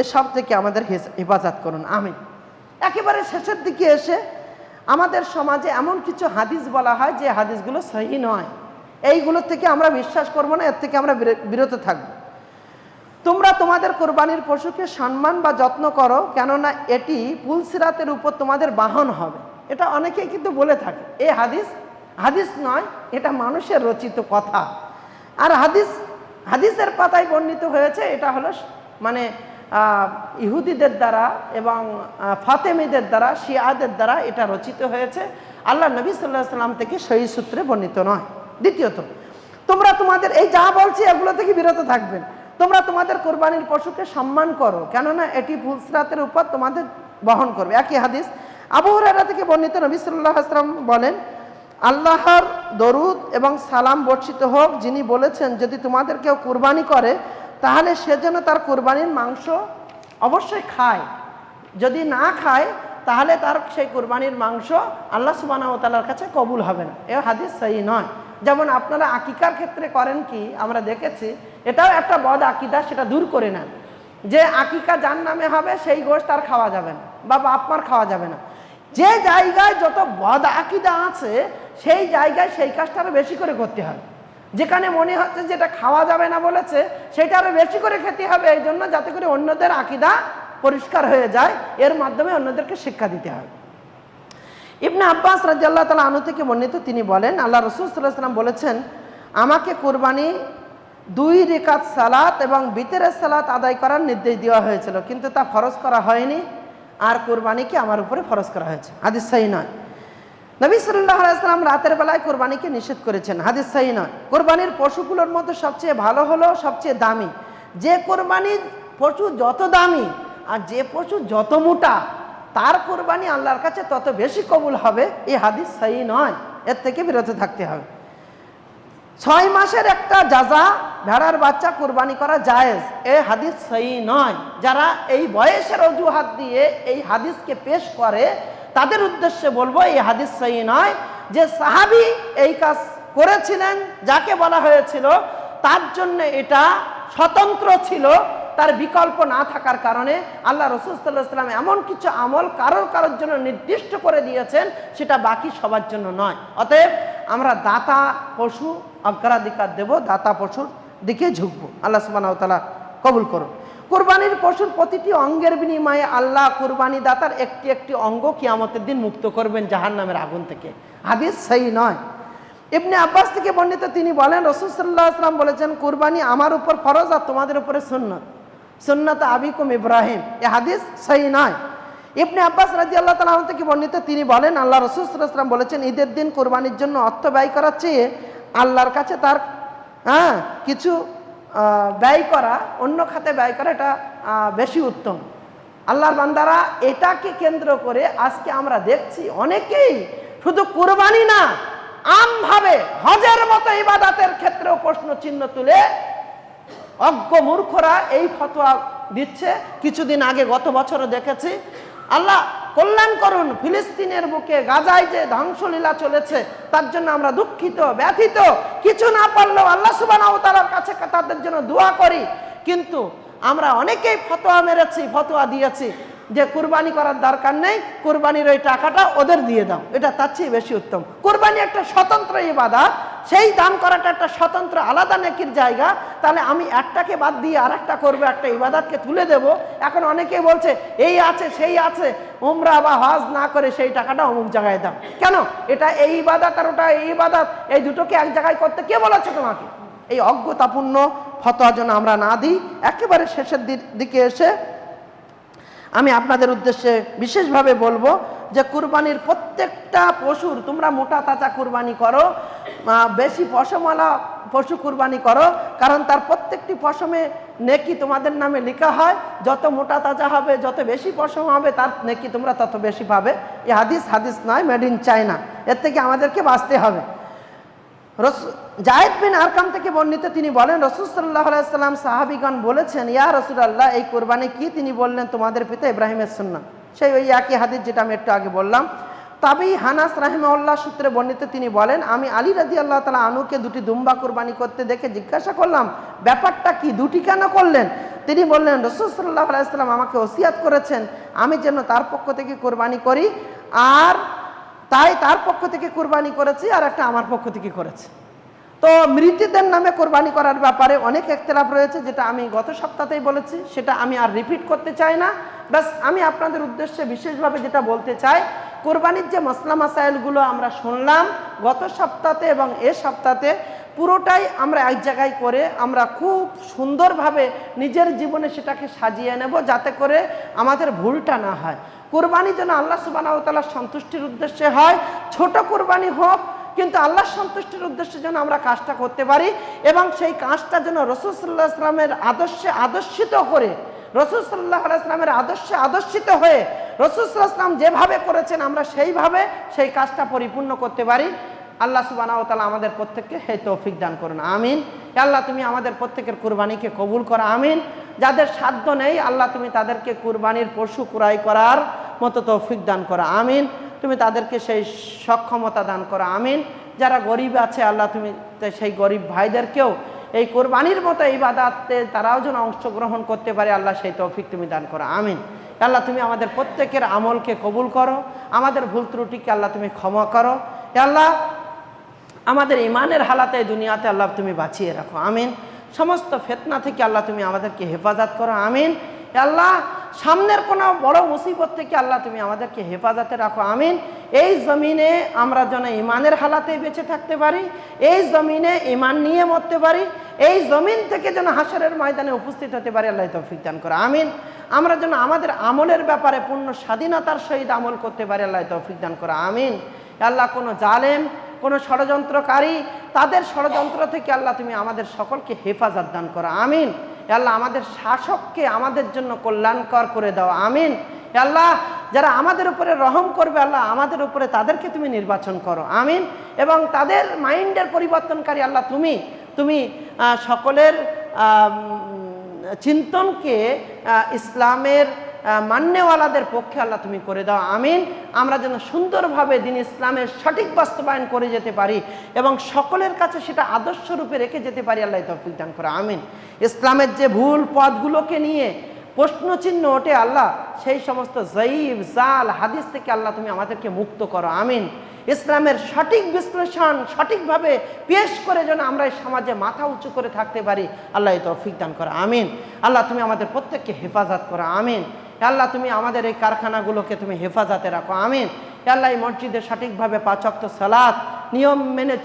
এসব থেকে আমাদের হেফাজত করুন, আমিন। একেবারে শেষের দিকে এসে আমাদের সমাজে এমন কিছু হাদিস বলা হয় যে হাদিসগুলো সহিহ নয়। এইগুলো থেকে আমরা বিশ্বাস করব না, এর থেকে আমরা বিরত থাকব। তোমরা তোমাদের কোরবানির পশুকে সম্মান বা যত্ন করো, কেননা এটি পুলসিরাতের উপর তোমাদের বাহন হবে। এটা অনেকেই কিন্তু বলে থাকে। এই হাদিস নয়, এটা মানুষের রচিত কথা। আর হাদিসের পাতায় বর্ণিত হয়েছে, এটা হলো মানে ইহুদিদের দ্বারা এবং ফাতেমিদের দ্বারা, শিয়াদের দ্বারা এটা রচিত হয়েছে। আল্লাহ নবী সাল্লাল্লাহু আলাইহি সাল্লাম থেকে সহিহ সূত্রে বর্ণিত নয়। দ্বিতীয়ত, তোমরা তোমাদের এই যা বলছি এগুলো থেকে বিরত থাকবেন। তোমরা তোমাদের কোরবানির পশুকে সম্মান করো, কেননা এটি পুলসিরাতের উপর তোমাদের বহন করবে। একই হাদিস আবু হুরায়রা থেকে বর্ণিত, নবী সাল্লাল্লাহু আলাইহি সাল্লাম বলেন, আল্লাহর দরুদ এবং সালাম বর্ষিত হোক, যিনি বলেছেন, যদি তোমাদের কেউ কুরবানি করে তাহলে সে যেন তার কুরবানির মাংস অবশ্যই খায়। যদি না খায় তাহলে তার সেই কুরবানির মাংস আল্লাহ সুবহানাহু ওয়া তাআলার কাছে কবুল হবে না। এ হাদিস সহিহ নয়। যেমন আপনারা আকিকার ক্ষেত্রে করেন কি, আমরা দেখেছি, এটাও একটা বদ আকিদা, সেটা দূর করে নেন যে আকিকা যার নামে হবে সেই গোশত তার খাওয়া যাবে না বা বাপ মার খাওয়া যাবে না। যে জায়গায় যত বদ আকিদা আছে সেই জায়গায় সেই কাজটা আরো বেশি করে করতে হবে। যেখানে মনে হচ্ছে যেটা খাওয়া যাবে না বলেছে সেটা আরো বেশি করে খেতে হবে, এই জন্য যাতে করে অন্যদের আকিদা পরিষ্কার হয়ে যায়, এর মাধ্যমে অন্যদেরকে শিক্ষা দিতে হবে। ইবনে আব্বাস রাদিয়াল্লাহু তাআলা আনহু থেকে বর্ণিত, তিনি বলেন, আল্লাহ রাসূল সাল্লাল্লাহু আলাইহি ওয়াসাল্লাম বলেছেন, আমাকে কুরবানি 2 রাকাত সালাত এবং বিতরের সালাত আদায় করার নির্দেশ দেওয়া হয়েছিল, কিন্তু তা ফরজ করা হয়নি, আর কুরবানিকে আমার উপরে ফরজ করা হয়েছে। হাদিস সহিহ নয়। নবী সাল্লাল্লাহু আলাইহি ওয়াসাল্লাম রাতের বেলায় কুরবানিকে নিষেধ করেছেন। হাদিস সহিহ নয়। কুরবানির পশুগুলোর মধ্যে সবচেয়ে ভালো হলো সবচেয়ে দামি। যে কুরবানির পশু যত দামি আর যে পশু যত মোটা, তার কুরবানি আল্লাহর কাছে তত বেশি কবুল হবে। এই হাদিস সহিহ নয়, এর থেকে বিরত থাকতে হবে। 6 মাসের একটা জাজা ভেড়ার বাচ্চা কুরবানি করা জায়েজ, এই হাদিস সহিহ নয়। যারা এই বয়সের অজুহাত দিয়ে এই হাদিসকে পেশ করে তাদের উদ্দেশ্যে বলবো, এই হাদিস সহিহ নয়। যে সাহাবী এই কাজ করেছিলেন, যাকে বলা হয়েছিল, তার জন্য এটা স্বতন্ত্র ছিল, তার বিকল্প না থাকার কারণে আল্লাহ রাসূল সাল্লাল্লাহু আলাইহি ওয়াসাল্লাম এমন কিছু আমল কারোর জন্য নির্দিষ্ট করে দিয়েছেন, সেটা বাকি সবার জন্য নয়। অতএব আমরা দাতা পশু অগ্রাধিকার দেব, দাতা পশুর দিকে ঝুঁকবো। আল্লাহ সুবহানাহু ওয়া তাআলা কবুল করুন। কুরবানির পশুর প্রতিটি অঙ্গের বিনিময়ে আল্লাহ কুরবানি দাতার একটি একটি অঙ্গ কিয়ামতের দিন মুক্ত করবেন জাহান্নামের আগুন থেকে। হাদিস সহিহ নয়। ইবনে আব্বাস থেকে বর্ণিত, তিনি বলেন, রাসূল সাল্লাল্লাহু আলাইহি ওয়াসাল্লাম বলেছেন, কুরবানি আমার উপর ফরজ আর তোমাদের উপরে সুন্নাত, সুন্নাত আবিকুম ইব্রাহিম। এই হাদিস সহিহ নয়। ইবনে আব্বাস রাদিয়াল্লাহু তাআলা আনহু থেকে বর্ণিত, তিনি বলেন, আল্লাহ রাসূল সাল্লাল্লাহু আলাইহি ওয়াসাল্লাম বলেছেন, ঈদের দিন কুরবানির জন্য অর্থ ব্যয় করার চেয়ে আল্লাহর কাছে তার কিছু ব্যয় করা, অন্য খাতে ব্যয় করা, এটা বেশি উত্তম। আল্লাহর বান্দারা, এটাকে কেন্দ্র করে আজকে আমরা দেখছি অনেকেই শুধু কুরবানি না, আমভাবে হজের মতো ইবাদতের ক্ষেত্রেও প্রশ্ন চিহ্ন তুলে অজ্ঞ মূর্খরা এই ফতোয়া দিচ্ছে। কিছুদিন আগে, গত বছরও দেখেছি, আল্লাহ কল্যাণ করুন, ফিলিস্তিনের বুকে গাজায় যে ধ্বংসলীলা চলেছে তার জন্য আমরা দুঃখিত, ব্যথিত। কিছু না পারলেও আল্লাহ সুবহানাহু ওয়া তাআলার কাছে তাদের জন্য দোয়া করি। কিন্তু আমরা অনেকেই ফতোয়া মেরেছি, ফতোয়া দিয়েছি যে কুরবানি করার দরকার নেই, কুরবানির ওই টাকাটা ওদের দিয়ে দাও, এটা তার চেয়ে বেশি উত্তম। কুরবানি একটা স্বতন্ত্র ইবাদত, সেই দান করাটা একটা স্বতন্ত্র আলাদা নেকির জায়গা। তাহলে আমি একটাকে বাদ দিয়ে আরেকটা করবো, একটা ইবাদতকে তুলে দেব। এখন অনেকে বলছে এই আছে সেই আছে, উমরা বা হজ না করে সেই টাকাটা অমুক জায়গায় দাও। কেন? এটা এই ইবাদত আর ওটা এই ইবাদত, এই দুটোকে এক জায়গায় করতে কে বলেছে তোমাকে? এই অজ্ঞতাপূর্ণ ফতোয়া যেন আমরা না দিই। একেবারে শেষের দিকে এসে আমি আপনাদের উদ্দেশ্যে বিশেষভাবে বলবো যে কুরবানির প্রত্যেকটা পশুর তোমরা মোটা তাজা কুরবানি করো, বেশি পশমওয়ালা পশু কুরবানি করো, কারণ তার প্রত্যেকটি পশমে নেকি তোমাদের নামে লেখা হয়। যত মোটা তাজা হবে, যত বেশি পশম হবে, তার নেকি তোমরা তত বেশি পাবে। এই হাদিস নয়, মেড ইন চায়না। এর থেকে আমাদেরকে বাঁচতে হবে। জায়েদ বিন আরকাম থেকে বর্ণিত, তিনি বলেন রাসূল সাল্লাল্লাহু আলাইহি সাল্লাম সাহাবীগণ বলেছেন, ইয়া রাসূলুল্লাহ, এই কুরবানি কি? তিনি বললেন, তোমাদের পিতা ইব্রাহিমের সুন্নাহ। সেই ওই একই হাদিস যেটা আমি একটু আগে বললাম। তাবেঈ হানাস রাহিমাহুল্লাহ সূত্রে বর্ণিত, তিনি বলেন, আমি আলী রাদিয়াল্লাহু তাআলা আনহুকে দুটি দুম্বা কুরবানি করতে দেখে জিজ্ঞাসা করলাম, ব্যাপারটা কি, দুটি কেন করলেন? তিনি বললেন, রাসূল সাল্লাল্লাহু আলাইহি সাল্লাম আমাকে ওসিয়াত করেছেন আমি যেন তার পক্ষ থেকে কুরবানি করি, আর তাই তার পক্ষ থেকে কুরবানি করেছি, আর একটা আমার পক্ষ থেকে করেছি। তো মৃতদের নামে কোরবানি করার ব্যাপারে অনেক ইখতিলাফ রয়েছে, যেটা আমি গত সপ্তাহেই বলেছি, সেটা আমি আর রিপিট করতে চাই না। বাস আমি আপনাদের উদ্দেশ্যে বিশেষভাবে যেটা বলতে চাই, কোরবানির যে মাসলা মাসাইলগুলো আমরা শুনলাম গত সপ্তাহে এবং এ সপ্তাহে, পুরোটাই আমরা এক জায়গায় করে আমরা খুব সুন্দরভাবে নিজের জীবনে সেটাকে সাজিয়ে নেব, যাতে করে আমাদের ভুলটা না হয়। কোরবানি যেন আল্লাহ সুবহানাহু ওয়া তাআলার সন্তুষ্টির উদ্দেশ্যে হয়। ছোট কোরবানি হোক, কিন্তু আল্লাহর সন্তুষ্টির উদ্দেশ্যে যেন আমরা কাজটা করতে পারি, এবং সেই কাজটা যেন রাসূল সাল্লাল্লাহু আলাইহি ওয়াসাল্লামের আদর্শে আদর্শিত করে, রাসূল সাল্লাল্লাহু আলাইহি ওয়াসাল্লামের আদর্শে আদর্শিত হয়ে রাসূল সাল্লাল্লাহু আলাইহি ওয়াসাল্লাম যেভাবে করেছেন আমরা সেইভাবে সেই কাজটা পরিপূর্ণ করতে পারি। আল্লাহ সুবহানাহু ওয়া তাআলা আমাদের প্রত্যেককে সেই তৌফিক দান করুন, আমিন। আল্লাহ তুমি আমাদের প্রত্যেকের কুরবানিকে কবুল করো, আমিন। যাদের সাধ্য নেই আল্লাহ তুমি তাদেরকে কুরবানির পশু ক্রয় করার মতো তৌফিক দান করো, আমিন। তুমি তাদেরকে সেই সক্ষমতা দান করো, আমিন। যারা গরিব আছে আল্লাহ তুমি সেই গরিব ভাইদেরকেও এই কোরবানির মতো ইবাদতে তারাও যেন অংশগ্রহণ করতে পারে, আল্লাহ সেই তৌফিক তুমি দান করো, আমিন। আল্লাহ তুমি আমাদের প্রত্যেকের আমলকে কবুল করো, আমাদের ভুল ত্রুটিকে আল্লাহ তুমি ক্ষমা করো। আল্লাহ আমাদের ইমানের হালাতে দুনিয়াতে আল্লাহ তুমি বাঁচিয়ে রাখো, আমিন। সমস্ত ফিতনা থেকে আল্লাহ তুমি আমাদেরকে হেফাজত করো, আমিন। আল্লাহ সামনের কোনো বড় মুসিবত থেকে আল্লাহ তুমি আমাদেরকে হেফাজতে রাখো, আমিন। এই জমিনে আমরা যেন ইমানের হালাতে বেঁচে থাকতে পারি, এই জমিনে ইমান নিয়ে মরতে পারি, এই জমিন থেকে যেন হাসরের ময়দানে উপস্থিত হতে পারি, আল্লাহ তৌফিক দান করো, আমিন। আমরা যেন আমাদের আমলের ব্যাপারে পূর্ণ স্বাধীনতার সহিত আমল করতে পারি, আল্লাহ তৌফিক দান করো, আমিন। আল্লাহ কোনো জালেম, কোনো ষড়যন্ত্রকারী, তাদের ষড়যন্ত্র থেকে আল্লাহ তুমি আমাদের সকলকে হেফাজত দান করো, আমিন। আল্লাহ আমাদের শাসককে আমাদের জন্য কল্যাণকর করে দাও, আমিন। আল্লাহ যারা আমাদের উপরে রহম করবে আল্লাহ আমাদের উপরে তাদেরকে তুমি নির্বাচন করো, আমিন। এবং তাদের মাইন্ডের পরিবর্তনকারী আল্লাহ তুমি সকলের চিন্তনকে ইসলামের মান্যওয়ালাদের পক্ষে আল্লাহ তুমি করে দাও, আমিন। আমরা যেন সুন্দরভাবে দিন ইসলামের সঠিক বাস্তবায়ন করে যেতে পারি এবং সকলের কাছে সেটা আদর্শ রূপে রেখে যেতে পারি, আল্লাহ তৌফিক দান করো, আমিন। ইসলামের যে ভুল পথগুলোকে নিয়ে প্রশ্নচিহ্ন ওঠে আল্লাহ, সেই সমস্ত জয়ীব জাল হাদিস থেকে আল্লাহ তুমি আমাদেরকে মুক্ত করো, আমিন। ইসলামের সঠিক বিশ্লেষণ সঠিকভাবে পেশ করে যেন আমরা এই সমাজে মাথা উঁচু করে থাকতে পারি, আল্লাহ তৌফিক দান করো, আমিন। আল্লাহ তুমি আমাদের প্রত্যেককে হেফাজত করো, আমিন। আল্লাহ তুমি আমাদের এই কারখানাগুলোকে তুমি হেফাজতে রাখো, আমিন। আল্লাহ এই মসজিদে সঠিকভাবে 5 ওয়াক্ত সালাত নিয়ম মেনে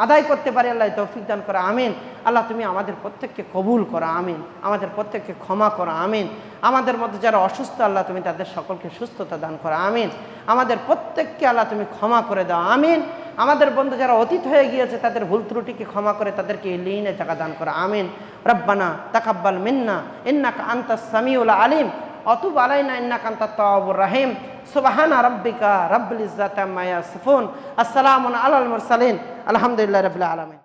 আদায় করতে পারি, আল্লাহ তৌফিক দান করো, আমিন। আল্লাহ তুমি আমাদের প্রত্যেককে কবুল করো, আমিন। আমাদের প্রত্যেককে ক্ষমা করো, আমিন। আমাদের মধ্যে যারা অসুস্থ আল্লাহ তুমি তাদের সকলকে সুস্থতা দান করো, আমিন। আমাদের প্রত্যেককে আল্লাহ তুমি ক্ষমা করে দাও, আমিন। আমাদের বন্ধু যারা অতীত হয়ে গিয়েছে তাদের ভুল ত্রুটিকে ক্ষমা করে তাদেরকে ইলিনে জায়গা দান করো, আমিন। রব্বানা তাকাব্বাল মিন্না ইন্নাকা আনতাস সামিউল আলিম অতুব আলাইনা ইন্নাকা আনতাত তাওয়াবুর রহিম। সুবহানা রাব্বিকা রাব্বিল ইজ্জাতি আম্মা ইয়াসিফুন। আসসালামু আলাল মুরসালিন। আলহামদুলিল্লাহি রাব্বিল আলামিন।